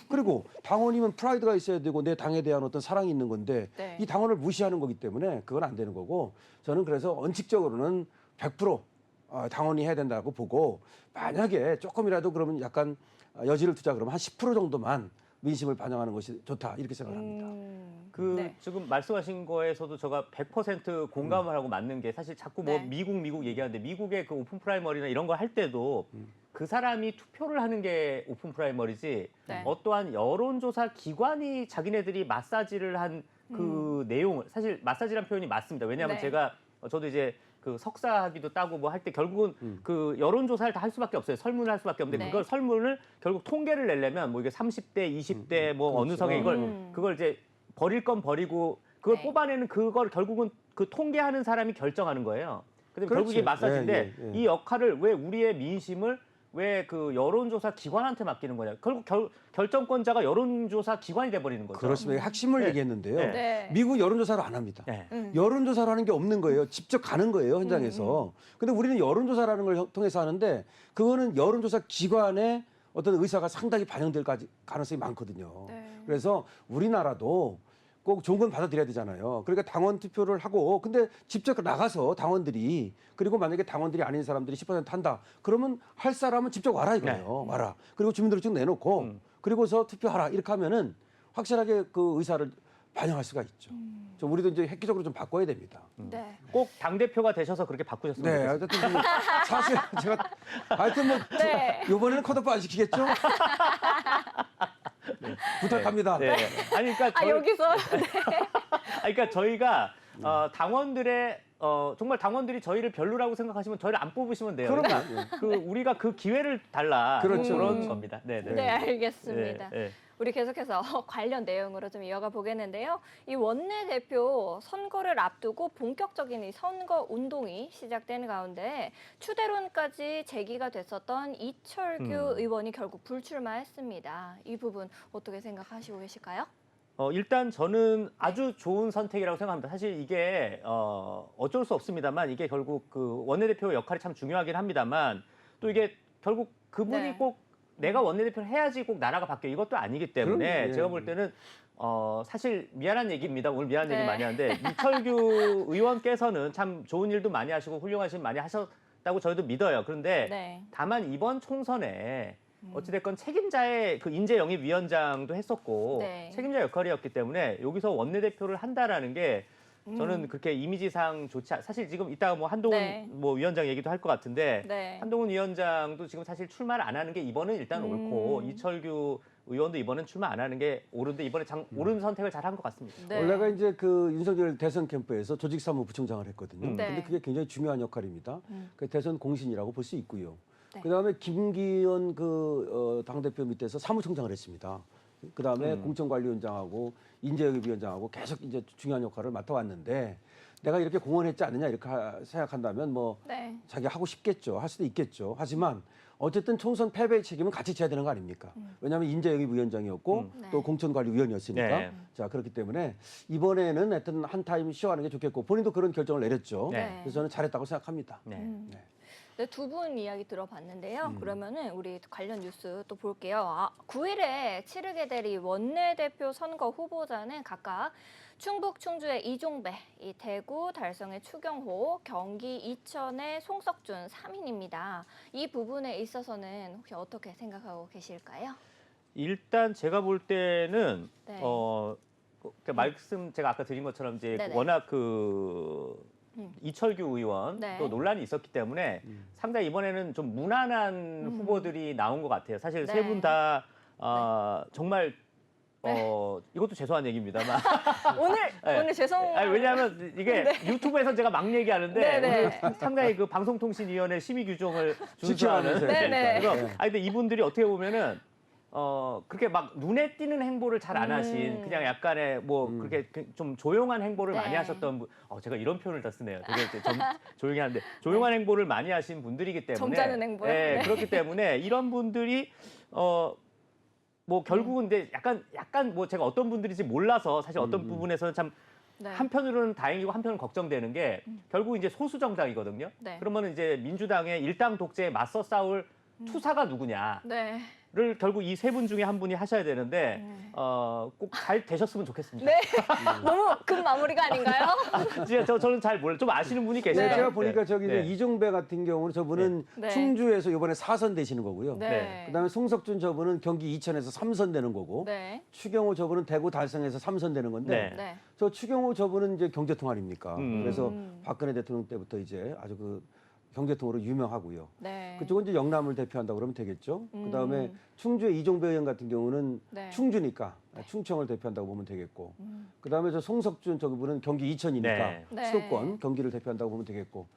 그리고 당원이면 프라이드가 있어야 되고 내 당에 대한 어떤 사랑이 있는 건데 네. 이 당원을 무시하는 거기 때문에 그건 안 되는 거고 저는 그래서 원칙적으로는 100% 당원이 해야 된다고 보고 만약에 조금이라도 그러면 약간 여지를 두자 그러면 한 10% 정도만 민심을 반영하는 것이 좋다 이렇게 생각을 합니다. 네. 지금 말씀하신 거에서도 제가 100% 공감을 하고 맞는 게 사실 자꾸 뭐 네. 미국 얘기하는데 미국의 그 오픈 프라이머리나 이런 거 할 때도 그 사람이 투표를 하는 게 오픈 프라이머리지 네. 어떠한 여론조사 기관이 자기네들이 마사지를 한 그 내용을 사실 마사지란 표현이 맞습니다. 왜냐하면 네. 제가 저도 이제 그 석사학위도 따고 뭐 할 때 결국은 그 여론조사를 다 할 수밖에 없어요. 설문을 할 수밖에 없는데 네. 그걸 설문을 결국 통계를 내려면 뭐 이게 30대, 20대 뭐 어느 그렇죠. 석에 그걸 이제 버릴 건 버리고 그걸 네. 뽑아내는 그걸 결국은 그 통계하는 사람이 결정하는 거예요. 근데 그렇지. 결국이 마사지인데 예, 예, 예. 이 역할을 왜 우리의 민심을 왜 그 여론조사 기관한테 맡기는 거냐? 결국 결정권자가 여론조사 기관이 돼버리는 거죠. 그렇습니다. 핵심을 네. 얘기했는데요. 네. 네. 미국 여론조사를 안 합니다. 네. 여론조사를 하는 게 없는 거예요. 직접 가는 거예요, 현장에서. 근데 우리는 여론조사라는 걸 통해서 하는데 그거는 여론조사 기관의 어떤 의사가 상당히 반영될 가능성이 많거든요. 네. 그래서 우리나라도 꼭 좋은 건 받아들여야 되잖아요. 그러니까 당원 투표를 하고 근데 직접 나가서 당원들이 그리고 만약에 당원들이 아닌 사람들이 10% 한다. 그러면 할 사람은 직접 와라 이거예요. 와라. 그리고 주민등록증 내놓고 그리고서 투표하라. 이렇게 하면은 확실하게 그 의사를 반영할 수가 있죠. 좀 우리도 이제 획기적으로 좀 바꿔야 됩니다. 네. 꼭 당대표가 되셔서 그렇게 바꾸셨으면 네, 좋겠습니다. 어쨌든 뭐 사실 제가 하여튼 뭐 네. 이번에는 컷오프 안 시키겠죠? 네, 부탁합니다. 네. 아니 그러니까 아, 여기서 그러니까 저희가 당원들의 정말 당원들이 저희를 별로라고 생각하시면 저희를 안 뽑으시면 돼요. 그럼요. 그러니까 우리가 그 기회를 달라 그렇죠. 그런 겁니다. 네, 네. 네, 알겠습니다. 네, 네. 우리 계속해서 관련 내용으로 좀 이어가 보겠는데요. 이 원내대표 선거를 앞두고 본격적인 이 선거 운동이 시작된 가운데 추대론까지 제기가 됐었던 이철규 의원이 결국 불출마했습니다. 이 부분 어떻게 생각하시고 계실까요? 일단 저는 아주 좋은 선택이라고 생각합니다. 사실 이게 어쩔 수 없습니다만 이게 결국 그 원내대표 역할이 참 중요하긴 합니다만 또 이게 결국 그분이 네. 꼭 내가 원내대표를 해야지 꼭 나라가 바뀌어 이것도 아니기 때문에 그럼요. 예. 제가 볼 때는 사실 미안한 얘기입니다. 오늘 미안한 네. 얘기 많이 하는데 이철규 의원께서는 참 좋은 일도 많이 하시고 훌륭하신 일 많이 하셨다고 저희도 믿어요. 그런데 네. 다만 이번 총선에 어찌됐건 책임자의 그 인재영입위원장도 했었고 네. 책임자 역할이었기 때문에 여기서 원내대표를 한다라는 게 저는 그렇게 이미지상 좋지 사실 지금 이따가 뭐 한동훈 네. 뭐 위원장 얘기도 할 것 같은데 네. 한동훈 위원장도 지금 사실 출마를 안 하는 게 이번은 일단 옳고 이철규 의원도 이번엔 출마 안 하는 게 옳은데 이번에 옳은 선택을 잘 한 것 같습니다. 네. 원래가 이제 그 윤석열 대선 캠프에서 조직사무부총장을 했거든요. 네. 근데 그게 굉장히 중요한 역할입니다. 그 대선 공신이라고 볼 수 있고요. 네. 그다음에 김기현 당대표 밑에서 사무총장을 했습니다. 그다음에 공천관리위원장하고 인재영입위원장하고 계속 이제 중요한 역할을 맡아왔는데 내가 이렇게 공헌했지 않느냐 이렇게 생각한다면 뭐 네. 자기 하고 싶겠죠. 할 수도 있겠죠. 하지만 어쨌든 총선 패배의 책임은 같이 져야 되는 거 아닙니까? 왜냐하면 인재영입위원장이었고 네. 또 공천관리위원이었으니까. 네. 자 그렇기 때문에 이번에는 하여튼 한 타임 쉬어가는 게 좋겠고 본인도 그런 결정을 내렸죠. 네. 그래서 저는 잘했다고 생각합니다. 네. 네. 네, 두 분 이야기 들어봤는데요. 그러면은 우리 관련 뉴스 또 볼게요. 9일에 치르게 될 이 원내대표 선거 후보자는 각각 충북 충주의 이종배, 이 대구 달성의 추경호, 경기 이천의 송석준 3인입니다. 이 부분에 있어서는 혹시 어떻게 생각하고 계실까요? 일단 제가 볼 때는 네. 그 말씀 제가 아까 드린 것처럼 이제 네네. 워낙 이철규 의원 네. 또 논란이 있었기 때문에 상당히 이번에는 좀 무난한 후보들이 나온 것 같아요. 사실 네. 세 분 다 정말 네. 이것도 죄송한 얘기입니다만 네. 오늘 죄송. 아니, 왜냐하면 이게 유튜브에서 제가 막 얘기하는데 네네. 오늘 상당히 그 방송통신위원회 심의 규정을 지켜가면서 준수하는 네네. 그래서 근데 이분들이 어떻게 보면은 그렇게 막 눈에 띄는 행보를 잘 안 하신 그냥 약간의 뭐 그렇게 좀 조용한 행보를 네. 많이 하셨던 분, 제가 이런 표현을 다 쓰네요. 되게 이제 조용히 하는데 조용한 행보를 많이 하신 분들이기 때문에 점잖은 행보요? 네, 네. 그렇기 때문에 이런 분들이 뭐 결국은 근데 약간 뭐 제가 어떤 분들인지 몰라서 사실 어떤 부분에서는 참 네. 한편으로는 다행이고 한편은 걱정되는 게 결국 이제 소수 정당이거든요. 네. 그러면 이제 민주당의 일당 독재에 맞서 싸울 투사가 누구냐? 네. 를 결국 이 세 분 중에 한 분이 하셔야 되는데 꼭 잘 되셨으면 좋겠습니다. 네. 너무 급 마무리가 아닌가요? 진짜 저는 잘 몰라요. 좀 아시는 분이 계세요. 네, 제가 보니까 저기 네. 이종배 같은 경우는 저분은 네. 충주에서 이번에 4선 되시는 거고요. 네. 그다음에 송석준 저분은 경기 이천에서 3선 되는 거고 네. 추경호 저분은 대구 달성에서 3선 되는 건데 네. 네. 저 추경호 저분은 이제 경제통 아닙니까? 음. 그래서 박근혜 대통령 때부터 이제 아주 그 경제통으로 유명하고요. 네. 그쪽은 이제 영남을 대표한다고 그러면 되겠죠. 그다음에 충주의 이종배 의원 같은 경우는 네. 충주니까 충청을 대표한다고 보면 되겠고. 그다음에 저 송석준 저분은 경기 이천이니까 네. 네. 수도권 경기를 대표한다고 보면 되겠고.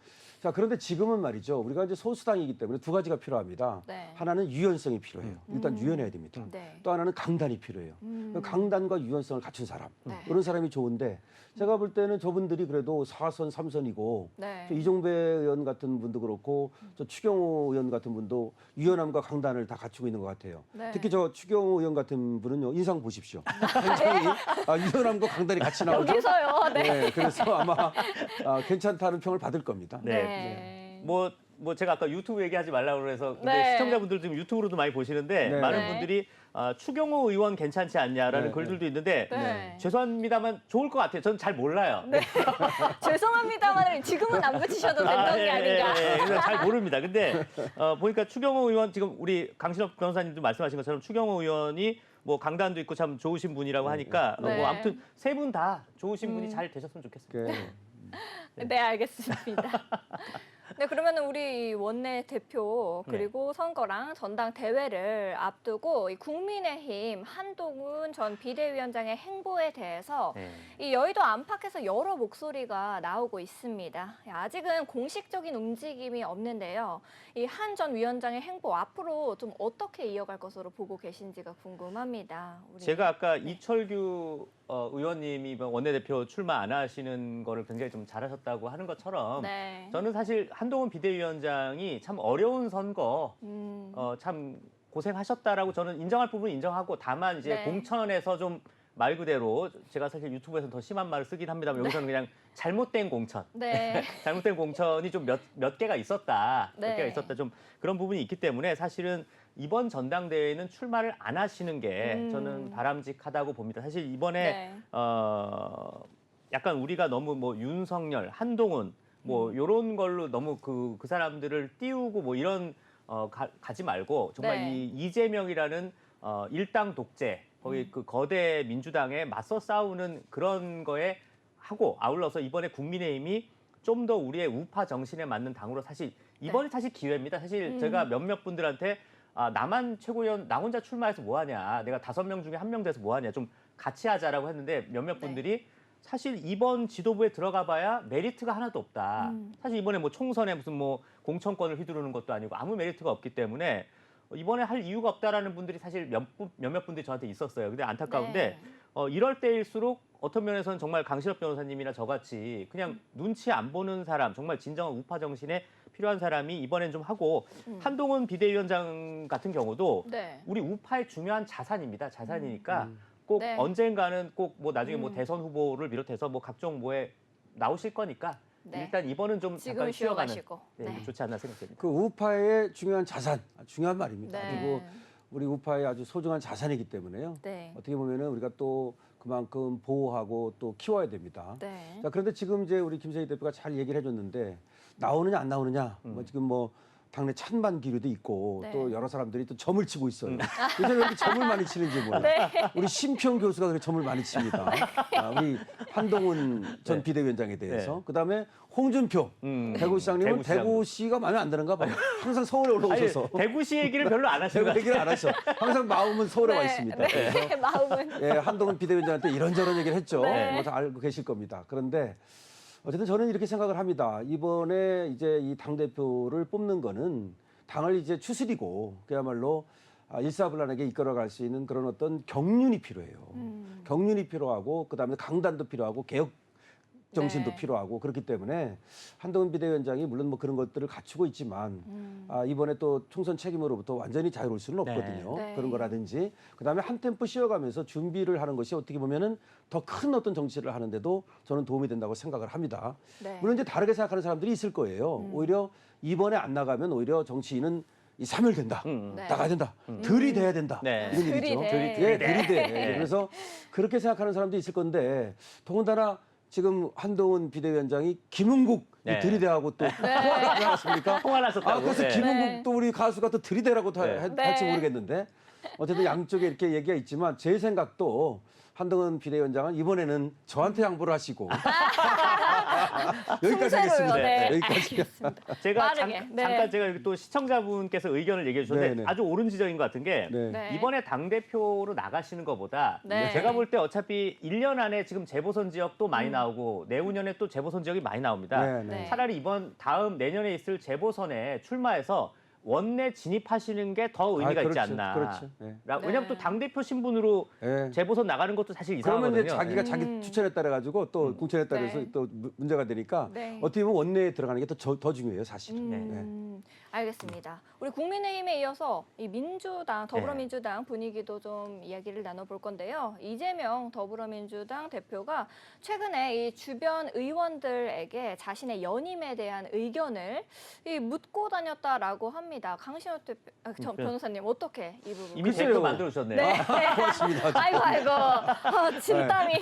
자, 그런데 지금은 말이죠. 우리가 이제 소수당이기 때문에 두 가지가 필요합니다. 네. 하나는 유연성이 필요해요. 일단 유연해야 됩니다. 네. 또 하나는 강단이 필요해요. 그 강단과 유연성을 갖춘 사람. 네. 이런 사람이 좋은데 제가 볼 때는 저분들이 그래도 4선, 3선이고 네. 이종배 의원 같은 분도 그렇고 저 추경호 의원 같은 분도 유연함과 강단을 다 갖추고 있는 것 같아요. 네. 특히 저 추경호 의원 같은 분은요. 인상 보십시오. 굉장히 유연함과 강단이 같이 나오죠. 여기서요. 네. 네, 그래서 아마 괜찮다는 평을 받을 겁니다. 네. 뭐 제가 아까 유튜브 얘기하지 말라고 그래서 근데 네. 시청자분들 지금 유튜브로도 많이 보시는데 네. 많은 네. 분들이 추경호 의원 괜찮지 않냐라는 네, 글들도 있는데 네. 죄송합니다만 좋을 것 같아요. 저는 잘 몰라요. 네. 죄송합니다만 지금은 안 붙이셔도 된다는 게 아닌가. 그래서 잘 모릅니다. 근데 보니까 추경호 의원 지금 우리 강신업 변호사님도 말씀하신 것처럼 추경호 의원이 뭐 강단도 있고 참 좋으신 분이라고 하니까 네. 뭐 아무튼 세 분 다 좋으신 분이 잘 되셨으면 좋겠습니다. 네, 알겠습니다. 네, 그러면 우리 원내 대표 그리고 선거랑 전당대회를 앞두고 이 국민의힘 한동훈 전 비대위원장의 행보에 대해서 네. 이 여의도 안팎에서 여러 목소리가 나오고 있습니다. 아직은 공식적인 움직임이 없는데요. 이 한 전 위원장의 행보 앞으로 좀 어떻게 이어갈 것으로 보고 계신지가 궁금합니다. 우리. 제가 아까 이철규 의원님이 원내대표 출마 안 하시는 거를 굉장히 좀 잘하셨다고 하는 것처럼 네. 저는 사실 한동훈 비대위원장이 참 어려운 선거 참 고생하셨다라고 저는 인정할 부분은 인정하고 다만 이제 네. 공천에서 좀 말 그대로 제가 사실 유튜브에서 더 심한 말을 쓰긴 합니다만 여기서는 그냥 잘못된 공천. 네. 잘못된 공천이 좀 몇 개가 있었다. 네. 몇 개가 있었다. 좀 그런 부분이 있기 때문에 사실은 이번 전당대회는 출마를 안 하시는 게 저는 바람직하다고 봅니다. 사실 이번에 네. 약간 우리가 너무 뭐 윤석열, 한동훈 뭐 요런 걸로 너무 그 사람들을 띄우고 뭐 이런 가지 말고 정말 네. 이 이재명이라는 일당 독재 거기 그 거대 민주당에 맞서 싸우는 그런 거에 하고 아울러서 이번에 국민의힘이 좀 더 우리의 우파 정신에 맞는 당으로 사실 이번이 사실 기회입니다. 사실 제가 몇몇 분들한테 나만 최고위원 나 혼자 출마해서 뭐 하냐. 내가 5명 중에 1명 돼서 뭐 하냐. 좀 같이 하자라고 했는데 몇몇 분들이 사실 이번 지도부에 들어가 봐야 메리트가 하나도 없다. 사실 이번에 뭐 총선에 무슨 뭐 공천권을 휘두르는 것도 아니고 아무 메리트가 없기 때문에 이번에 할 이유가 없다라는 분들이 사실 몇몇 분들이 저한테 있었어요. 근데 안타까운데 이럴 때일수록 어떤 면에서는 정말 강신업 변호사님이나 저같이 그냥 눈치 안 보는 사람, 정말 진정한 우파 정신에 필요한 사람이 이번엔 좀 하고 한동훈 비대위원장 같은 경우도 네. 우리 우파의 중요한 자산입니다. 자산이니까 꼭 네. 언젠가는 꼭 뭐 나중에 뭐 대선 후보를 비롯해서 뭐 각종 뭐에 나오실 거니까 네. 일단 이번은 좀 지금 잠깐 쉬어가는 쉬어가시고. 네, 좋지 않나 생각됩니다. 그 우파의 중요한 자산, 중요한 말입니다. 네. 그리고 우리 우파의 아주 소중한 자산이기 때문에요. 네. 어떻게 보면은 우리가 또 그만큼 보호하고 또 키워야 됩니다. 네. 자, 그런데 지금 이제 우리 김세희 대표가 잘 얘기를 해줬는데 나오느냐 안 나오느냐, 뭐 지금 뭐 당내 찬반 기류도 있고 네. 또 여러 사람들이 또 점을 치고 있어요. 요즘 왜 이렇게 점을 많이 치는지 몰라요. 네. 우리 심평 교수가 그렇게 점을 많이 칩니다. 우리 한동훈 전 네. 비대위원장에 대해서. 네. 그다음에 홍준표 대구시장님은 대구시장. 대구시가 마음에 안 드는가 봐요. 항상 서울에 올라오셔서. 아니, 대구시 얘기를 별로 안 하시는 것 대구 얘기를 안 하셔. 항상 마음은 서울에 와 있습니다. 네. 마음은. 예, 한동훈 비대위원장한테 이런저런 얘기를 했죠. 네. 뭐 다 알고 계실 겁니다. 그런데 어쨌든 저는 이렇게 생각을 합니다. 이번에 이제 이 당대표를 뽑는 거는 당을 이제 추스리고 그야말로 일사불란하게 이끌어갈 수 있는 그런 어떤 경륜이 필요해요. 경륜이 필요하고 그다음에 강단도 필요하고 개혁 정신도 네. 필요하고 그렇기 때문에 한동훈 비대위원장이 물론 뭐 그런 것들을 갖추고 있지만 이번에 또 총선 책임으로부터 완전히 자유로울 수는 없거든요. 네. 그런 거라든지 그다음에 한 템포 쉬어가면서 준비를 하는 것이 어떻게 보면은 더 큰 어떤 정치를 하는데도 저는 도움이 된다고 생각을 합니다. 네. 물론 이제 다르게 생각하는 사람들이 있을 거예요. 오히려 이번에 안 나가면 오히려 정치인은 이 사멸된다. 네. 나가야 된다. 들이대야 된다. 네. 이런 얘기죠. 들이대. 예, 들이대. 그래서 그렇게 생각하는 사람도 있을 건데 더군다나 지금 한동훈 비대위원장이 김은국 네. 들이대하고 또 통화를 하지 않았습니까? 통화를 하셨다고. 그래서 네. 김은국도 우리 가수가 또 들이대라고 네. 할지 모르겠는데 어쨌든 양쪽에 이렇게 얘기가 있지만 제 생각도 한동훈 비대위원장은 이번에는 저한테 양보를 하시고 여기까지 순서로요. 하겠습니다. 네. 여기까지. 제가 빠르게. 네. 잠깐 제가 여기 또 시청자분께서 의견을 얘기해 주셨는데 네, 네. 아주 옳은 지적인 것 같은 게 네. 네. 이번에 당대표로 나가시는 것보다 네. 제가 볼 때 어차피 1년 안에 지금 재보선 지역도 많이 나오고 내후년에 또 재보선 지역이 많이 나옵니다. 네, 네. 차라리 이번 다음 내년에 있을 재보선에 출마해서 원내 진입하시는 게 더 의미가 있지 그렇죠. 않나. 그렇죠. 네. 왜냐하면 네. 또 당대표 신분으로 네. 재보선 나가는 것도 사실 그러면 이상하거든요. 이제 자기가 자기 추천에 따라 가지고 또 공천에 따라서 네. 또 문제가 되니까 네. 어떻게 보면 원내에 들어가는 게 더 중요해요, 사실은. 네. 알겠습니다. 우리 국민의힘에 이어서 이 민주당, 더불어민주당 분위기도 좀 이야기를 나눠볼 건데요. 이재명 더불어민주당 대표가 최근에 이 주변 의원들에게 자신의 연임에 대한 의견을 묻고 다녔다라고 합니다. 강신호 변호사님 어떻게 이 부분? 이미 글쎄요. 댓글 만들어 주셨네요. 네. 고맙습니다. 아이고. 진땀이.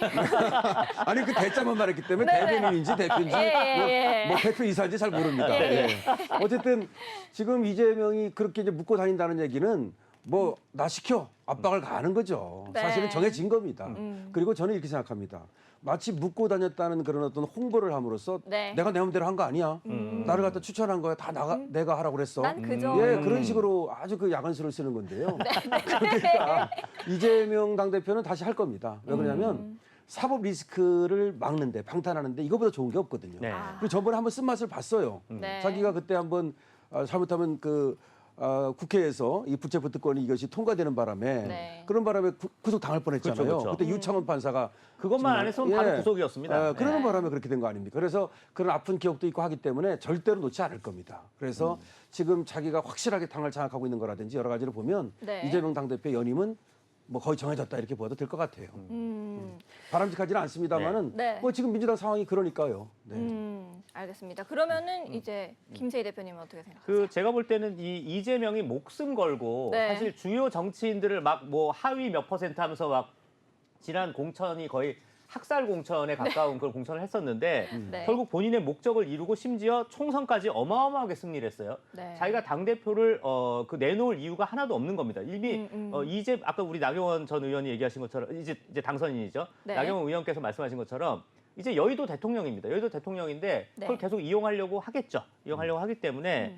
아니 그 대자만 말했기 때문에 네, 네. 대변인인지 대표인지 예. 뭐 대표 이사인지 잘 모릅니다. 예, 예. 네. 어쨌든 지금 이재명이 그렇게 이제 묻고 다닌다는 얘기는 뭐 나 시켜 압박을 가하는 거죠. 네. 사실은 정해진 겁니다. 그리고 저는 이렇게 생각합니다. 마치 묻고 다녔다는 그런 어떤 홍보를 함으로써 네. 내가 내 마음대로 한 거 아니야. 나를 갖다 추천한 거야. 다 내가 하라고 그랬어. 난 그저 예, 그런 식으로 아주 그 야간수를 쓰는 건데요. 그러니까 이재명 당대표는 다시 할 겁니다. 왜 그러냐면 사법 리스크를 막는데 방탄하는데 이거보다 좋은 게 없거든요. 네. 그리고 저번에 한번 쓴맛을 봤어요. 네. 자기가 그때 한번 잘못하면 국회에서 이 부채부 특권이 이것이 통과되는 바람에 네. 그런 바람에 구속 당할 뻔했잖아요. 그렇죠, 그렇죠. 그때 유창원 판사가 그것만 안 했으면 바로 구속이었습니다. 그러는 네. 바람에 그렇게 된 거 아닙니까? 그래서 그런 아픈 기억도 있고 하기 때문에 절대로 놓지 않을 겁니다. 그래서 지금 자기가 확실하게 당을 장악하고 있는 거라든지 여러 가지를 보면 네. 이재명 당대표 연임은 뭐 거의 정해졌다 이렇게 봐도 될 것 같아요. 바람직하지는 않습니다만은 네. 뭐 지금 민주당 상황이 그러니까요. 네. 알겠습니다. 그러면은 이제 김세희 대표님은 어떻게 생각하세요? 그 제가 볼 때는 이 이재명이 목숨 걸고 네. 사실 주요 정치인들을 막 뭐 하위 몇 퍼센트 하면서 막 지난 공천이 거의 학살 공천에 가까운 그런 공천을 했었는데 네. 결국 본인의 목적을 이루고 심지어 총선까지 어마어마하게 승리를 했어요. 네. 자기가 당대표를 그 내놓을 이유가 하나도 없는 겁니다. 이미 이제 아까 우리 나경원 전 의원이 얘기하신 것처럼 이제 당선인이죠. 네. 나경원 의원께서 말씀하신 것처럼 이제 여의도 대통령입니다. 여의도 대통령인데 네. 그걸 계속 이용하려고 하겠죠. 이용하려고 하기 때문에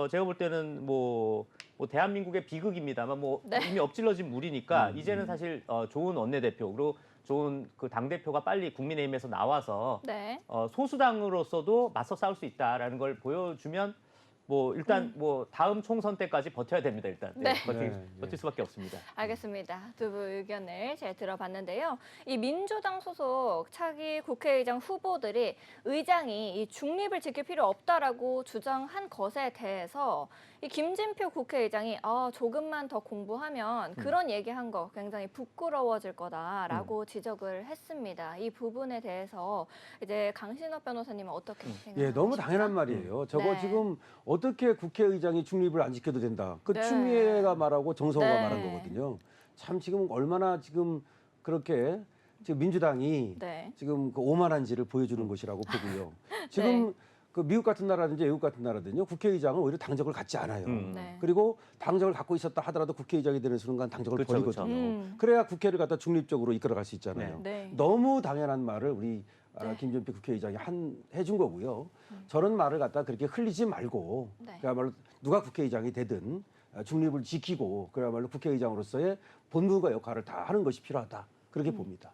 제가 볼 때는 뭐 대한민국의 비극입니다만 뭐 네. 이미 엎질러진 물이니까 이제는 사실 좋은 원내대표 그리고 좋은 그 당대표가 빨리 국민의힘에서 나와서 네. 소수당으로서도 맞서 싸울 수 있다라는 걸 보여주면 뭐 일단 뭐 다음 총선 때까지 버텨야 됩니다. 일단 네. 버틸 수밖에 없습니다. 알겠습니다. 두 분 의견을 잘 들어봤는데요. 이 민주당 소속 차기 국회의장 후보들이 의장이 이 중립을 지킬 필요 없다라고 주장한 것에 대해서 이 김진표 국회의장이 조금만 더 공부하면 그런 얘기한 거 굉장히 부끄러워질 거다라고 지적을 했습니다. 이 부분에 대해서 이제 강신업 변호사님은 어떻게 생각하십니까? 예, 너무 당연한 말이에요. 저거 네. 지금 어떻게 국회의장이 중립을 안 지켜도 된다. 그 네. 추미애가 말하고 정성호가 네. 말한 거거든요. 참 지금 얼마나 지금 그렇게 지금 민주당이 네. 지금 그 오만한지를 보여주는 것이라고 보고요. 지금 그 미국 같은 나라든지 외국 같은 나라든요. 국회의장은 오히려 당적을 갖지 않아요. 네. 그리고 당적을 갖고 있었다 하더라도 국회의장이 되는 순간 당적을 그쵸, 버리거든요. 그쵸. 그래야 국회를 갖다 중립적으로 이끌어갈 수 있잖아요. 네. 너무 당연한 말을 우리 네. 김진표 국회의장이 해준 거고요. 저런 말을 갖다 그렇게 흘리지 말고 네. 그야말로 누가 국회의장이 되든 중립을 지키고 그야말로 국회의장으로서의 본분과 역할을 다 하는 것이 필요하다. 그렇게 봅니다.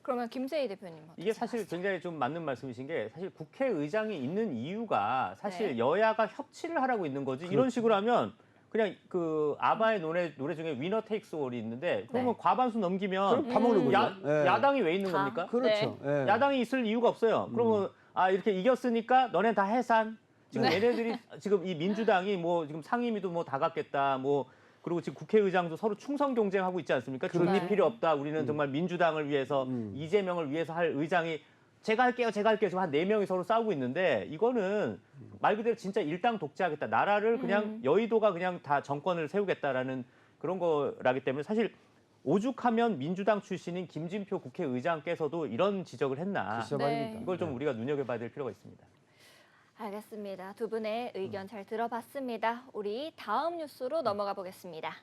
그러면 김세희 대표님 어떻게 이게 사실 굉장히 좀 맞는 말씀이신 게 사실 국회의장이 있는 이유가 사실 네. 여야가 협치를 하라고 있는 거지 이런 식으로 하면 그냥 그 아바의 노래 중에 위너 테이크스 올이 있는데 그러면 과반수 넘기면 그럼 다 먹는 거죠. 예. 야당이 왜 있는 다. 겁니까? 그렇죠. 예. 야당이 있을 이유가 없어요. 그러면 이렇게 이겼으니까 너네 다 해산. 지금 얘네들이 지금 이 민주당이 뭐 지금 상임위도 뭐 다 갖겠다. 뭐 그리고 지금 국회의장도 서로 충성 경쟁하고 있지 않습니까? 중립 필요 없다. 우리는 정말 민주당을 위해서 이재명을 위해서 할 의장이 제가 할게요. 지금 한 4명이 서로 싸우고 있는데 이거는 말 그대로 진짜 일당 독재하겠다. 나라를 그냥 여의도가 그냥 다 정권을 세우겠다라는 그런 거라기 때문에 사실 오죽하면 민주당 출신인 김진표 국회의장께서도 이런 지적을 했나. 글쎄 네. 말입니다. 이걸 좀 우리가 눈여겨봐야 될 필요가 있습니다. 알겠습니다. 두 분의 의견 잘 들어봤습니다. 우리 다음 뉴스로 넘어가 보겠습니다.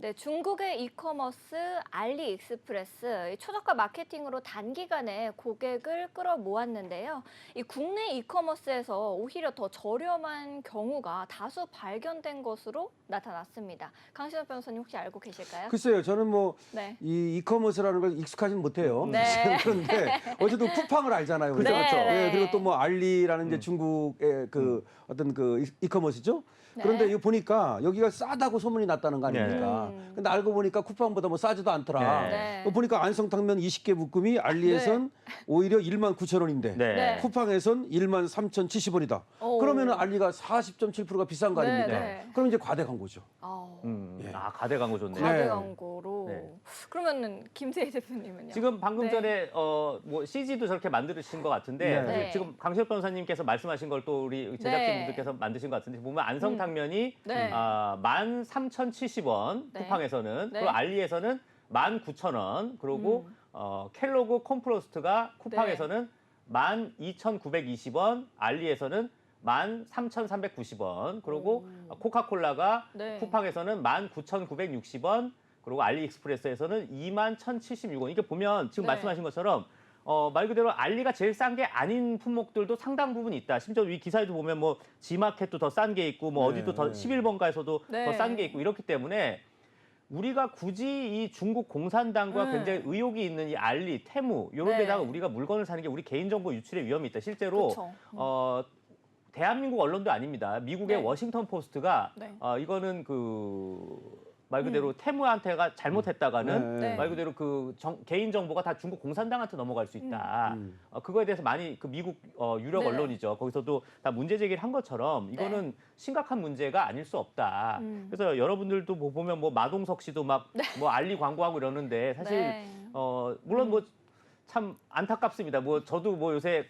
네, 중국의 이커머스 알리익스프레스 초저가 마케팅으로 단기간에 고객을 끌어모았는데요. 이 국내 이커머스에서 오히려 더 저렴한 경우가 다수 발견된 것으로 나타났습니다. 강신업 변호사님 혹시 알고 계실까요? 글쎄요. 저는 뭐 네. 이 이커머스라는 걸 익숙하진 못해요. 네. 그런데 어쨌든 쿠팡을 알잖아요. 우리가. 그렇죠. 네. 예, 그리고 또 뭐 알리라는 이제 중국의 그 어떤 그 이커머스죠. 그런데 네. 이거 보니까 여기가 싸다고 소문이 났다는 거 아닙니까? 근데 알고 보니까 쿠팡보다 뭐 싸지도 않더라. 네. 보니까 안성탕면 20개 묶음이 알리에선 오히려 19,000원인데 네. 쿠팡에선 13,070원이다. 오. 그러면은 알리가 40.7%가 비싼 거 네, 아닙니까? 네. 그럼 이제 과대 광고죠. 예. 가대 광고 좋네요. 과대 네. 광고로. 네. 그러면 김세희 대표님은요? 지금 방금 네. 전에 뭐 CG도 저렇게 만드신 것 같은데 네. 네. 지금 강시혁 변호사님께서 말씀하신 걸 또 우리 제작진분들께서 만드신 것 같은데 보면 안성탕면이 네. 13,070원 네. 쿠팡에서는 네. 그리고 알리에서는 19,000원 그리고 켈로그 콤프로스트가 쿠팡에서는 12,920원 알리에서는 13,390원. 그리고 코카콜라가 네. 쿠팡에서는 19,960원. 그리고 알리익스프레스에서는 21,076원. 이게 보면 지금 네. 말씀하신 것처럼 말 그대로 알리가 제일 싼 게 아닌 품목들도 상당 부분 있다. 심지어 이 기사에도 보면 뭐 지마켓도 더 싼 게 있고 뭐 네. 어디도 더 11번가에서도 네. 더 싼 게 있고 이렇기 때문에 우리가 굳이 이 중국 공산당과 굉장히 의혹이 있는 이 알리, 테무 이런 네. 데다가 우리가 물건을 사는 게 우리 개인정보 유출의 위험이 있다. 실제로 그쵸. 대한민국 언론도 아닙니다. 미국의 네. 워싱턴 포스트가 네. 이거는 말 그대로 테무한테가 잘못했다가는 네. 말 그대로 개인 정보가 다 중국 공산당한테 넘어갈 수 있다. 그거에 대해서 많이 미국 유력 네네. 언론이죠. 거기서도 다 문제 제기를 한 것처럼 이거는 심각한 문제가 아닐 수 없다. 그래서 여러분들도 보면 뭐 마동석 씨도 막 뭐 알리 광고하고 이러는데 사실 네. 물론 뭐 참 안타깝습니다. 뭐 저도 뭐 요새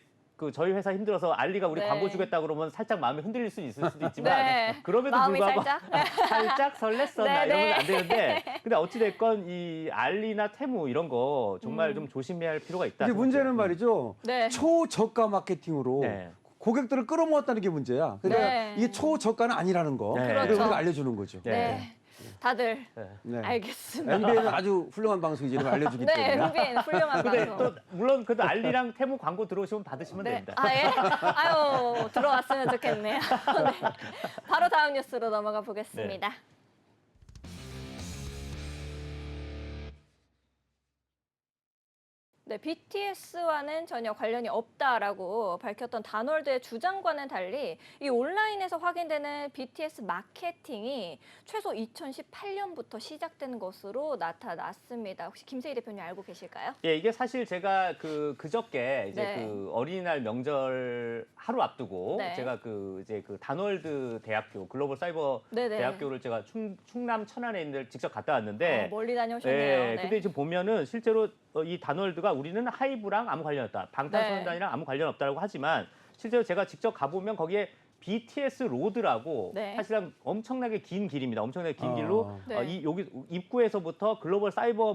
저희 회사 힘들어서 알리가 우리 네. 광고 주겠다 그러면 살짝 마음이 흔들릴 수 있을 수도 있지만 네. 그럼에도 마음이 불구하고 살짝? 살짝 설렜었나 네, 이러면 네. 안 되는데 근데 어찌됐건 이 알리나 테무 이런 거 정말 좀 조심해야 할 필요가 있다. 이제 문제는 말이죠. 네. 초저가 마케팅으로 네. 고객들을 끌어모았다는 게 문제야. 그러니까 네. 이게 초저가는 아니라는 거. 네. 그걸 그렇죠. 우리가 알려주는 거죠. 네. 네. 다들 네. 알겠습니다. MBN은 아주 훌륭한 방송이지 이런 걸 알려주기 네, 때문에. MBN 훌륭한 근데 방송. 또 물론 그래도 알리랑 테무 광고 들어오시면 받으시면 네. 됩니다. 아, 예? 아유, 들어왔으면 좋겠네요. 네. 바로 다음 뉴스로 넘어가 보겠습니다. 네, BTS와는 전혀 관련이 없다라고 밝혔던 다놀드의 주장과는 달리 이 온라인에서 확인되는 BTS 마케팅이 최소 2018년부터 시작된 것으로 나타났습니다. 혹시 김세희 대표님 알고 계실까요? 예, 이게 사실 제가 그저께 이제 네. 어린이날 명절 하루 앞두고 네. 제가 이제 다놀드 대학교 글로벌 사이버 네네. 대학교를 제가 충남 천안에 있는 데 직접 갔다 왔는데 멀리 다녀오셨네요. 네, 근데 지금 보면은 실제로 이 다놀드가 우리는 하이브랑 아무 관련 없다. 방탄소년단이랑 아무 관련 없다라고 하지만 실제로 제가 직접 가보면 거기에 BTS 로드라고 네. 사실은 엄청나게 긴 길입니다. 엄청나게 긴 길로 네. 여기 입구에서부터 글로벌 사이버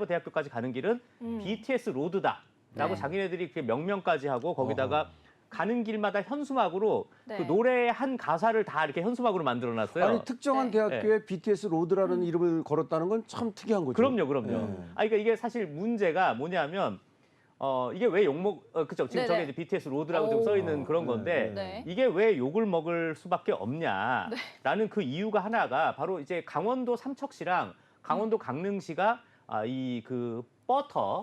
대학교까지 가는 길은 BTS 로드다라고 네. 자기네들이 그 명명까지 하고 거기다가 가는 길마다 현수막으로 네. 그 노래의 한 가사를 다 이렇게 현수막으로 만들어놨어요. 아니 특정한 네. 대학교에 BTS 로드라는 이름을 걸었다는 건 참 특이한 거죠. 그럼요. 네. 그러니까 이게 사실 문제가 뭐냐면 이게 왜 그죠? 지금 네네. 저게 이제 BTS 로드라고 좀 오. 써 있는 그런 건데 네. 이게 왜 욕을 먹을 수밖에 없냐라는 그 이유가 하나가 바로 이제 강원도 삼척시랑 강원도 강릉시가 이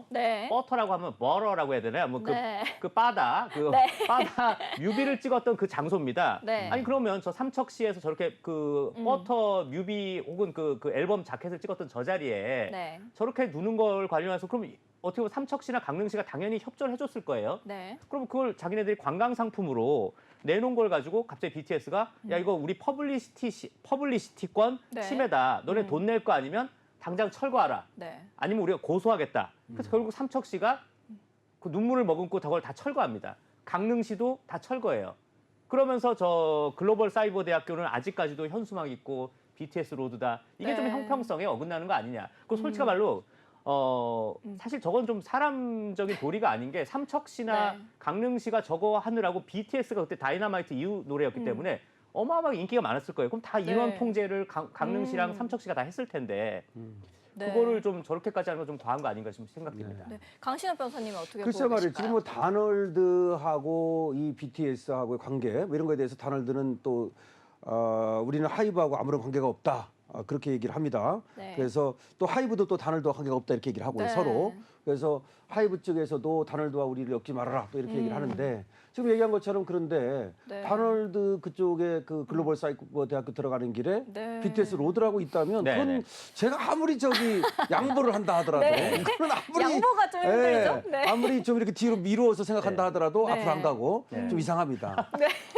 네. 버터라고 하면 버러라고 해야 되나요? 뭐 네. 바다 네. 바다 뮤비를 찍었던 그 장소입니다. 네. 아니 그러면 저 삼척시에서 저렇게 버터 뮤비 혹은 그 앨범 자켓을 찍었던 저 자리에 네. 저렇게 두는 걸 관련해서 그럼 어떻게 보면 삼척시나 강릉시가 당연히 협조를 해줬을 거예요. 네. 그럼 그걸 자기네들이 관광 상품으로 내놓은 걸 가지고 갑자기 BTS가 야 이거 우리 퍼블리시티권 네. 침해다. 너네 돈 낼 거 아니면 당장 철거하라. 네. 아니면 우리가 고소하겠다. 그래서 결국 삼척시가 그 눈물을 머금고 저걸 다 철거합니다. 강릉시도 다 철거해요. 그러면서 저 글로벌 사이버 대학교는 아직까지도 현수막 있고 BTS 로드다. 이게 좀 네. 형평성에 어긋나는 거 아니냐. 그 솔직히 말로 사실 저건 좀 사람적인 도리가 아닌 게 삼척시나 네. 강릉시가 저거 하느라고 BTS가 그때 다이너마이트 이후 노래였기 때문에 어마어마하게 인기가 많았을 거예요. 그럼 다 인원 네. 통제를 강릉시랑 삼척시가 다 했을 텐데 네. 그거를 좀 저렇게까지 하는 건 좀 과한 거 아닌가 싶은 생각됩니다. 네. 강신업 변호사님은 어떻게 글쎄 보고 말이에요. 계실까요? 지금 뭐 다널드하고 이 BTS하고의 관계 뭐 이런 거에 대해서 다널드는 또 우리는 하이브하고 아무런 관계가 없다. 그렇게 얘기를 합니다. 네. 그래서 또 하이브도 또 다널드와 관계가 없다 이렇게 얘기를 하고요. 네. 서로. 그래서 하이브 쪽에서도 다널드와 우리를 엮지 말아라 또 이렇게 얘기를 하는데 지금 얘기한 것처럼 그런데 네. 다널드 그쪽에 그 글로벌 사이버 대학교 들어가는 길에 네. BTS 로드라고 있다면 네, 그건 네. 제가 아무리 양보를 한다 하더라도 네. 이거는 아무리 양보가 좀 힘들죠? 네. 아무리 좀 이렇게 뒤로 미루어서 생각한다 하더라도 네. 앞으로 안 가고 네. 좀 이상합니다.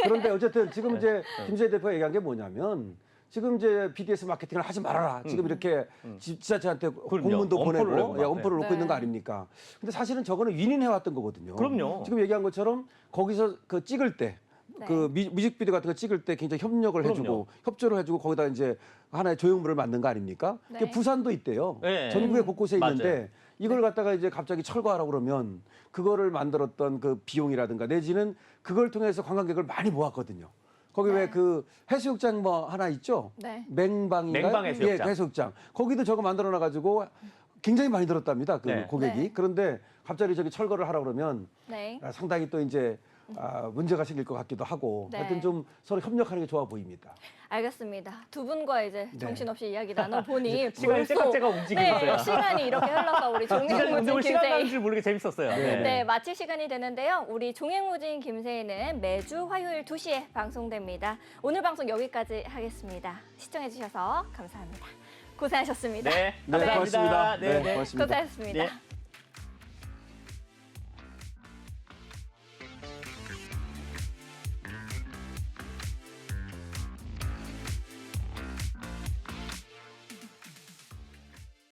그런데 어쨌든 지금 이제 김세희 대표가 얘기한 게 뭐냐면 지금 이제 BTS 마케팅을 하지 말아라. 지금 이렇게 지자체한테 공문도 엄포를 보내고 내고 막, 엄포를 놓고 네. 있는 거 아닙니까? 근데 사실은 저거는 윈윈해왔던 거거든요. 그럼요. 지금 얘기한 것처럼 거기서 그 찍을 때 네. 그 뮤직비디오 같은 거 찍을 때 굉장히 협력을 그럼요. 해주고 협조를 해주고 거기다 이제 하나의 조형물을 만든 거 아닙니까? 네. 그게 부산도 있대요. 네. 전국에 곳곳에 맞아요. 있는데 이걸 갖다가 이제 갑자기 철거하라고 그러면 그거를 만들었던 그 비용이라든가 내지는 그걸 통해서 관광객을 많이 모았거든요. 거기 왜 그 해수욕장 뭐 하나 있죠? 네. 맹방인가요? 맹방 해수욕장. 예, 해수욕장. 거기도 저거 만들어 놔가지고 굉장히 많이 들었답니다. 그 네. 고객이. 네. 그런데 갑자기 저기 철거를 하라 그러면 네. 상당히 또 이제 문제가 생길 것 같기도 하고 네. 하여튼 좀 서로 협력하는 게 좋아 보입니다. 알겠습니다. 두 분과 이제 네. 정신없이 이야기 나눠보니 시간이 벌써 째깍째깍 움직이고 있어요. 네, 시간이 이렇게 흘러서 우리 진짜 종횡무진 오늘 시간 가는 김세희 줄 모르게 재밌었어요. 네. 네, 마칠 시간이 되는데요. 우리 종횡무진 김세희는 매주 화요일 2시에 방송됩니다. 오늘 방송 여기까지 하겠습니다. 시청해주셔서 감사합니다. 고생하셨습니다. 네, 네, 감사합니다. 고맙습니다. 네, 네. 고맙습니다. 고생하셨습니다. 네.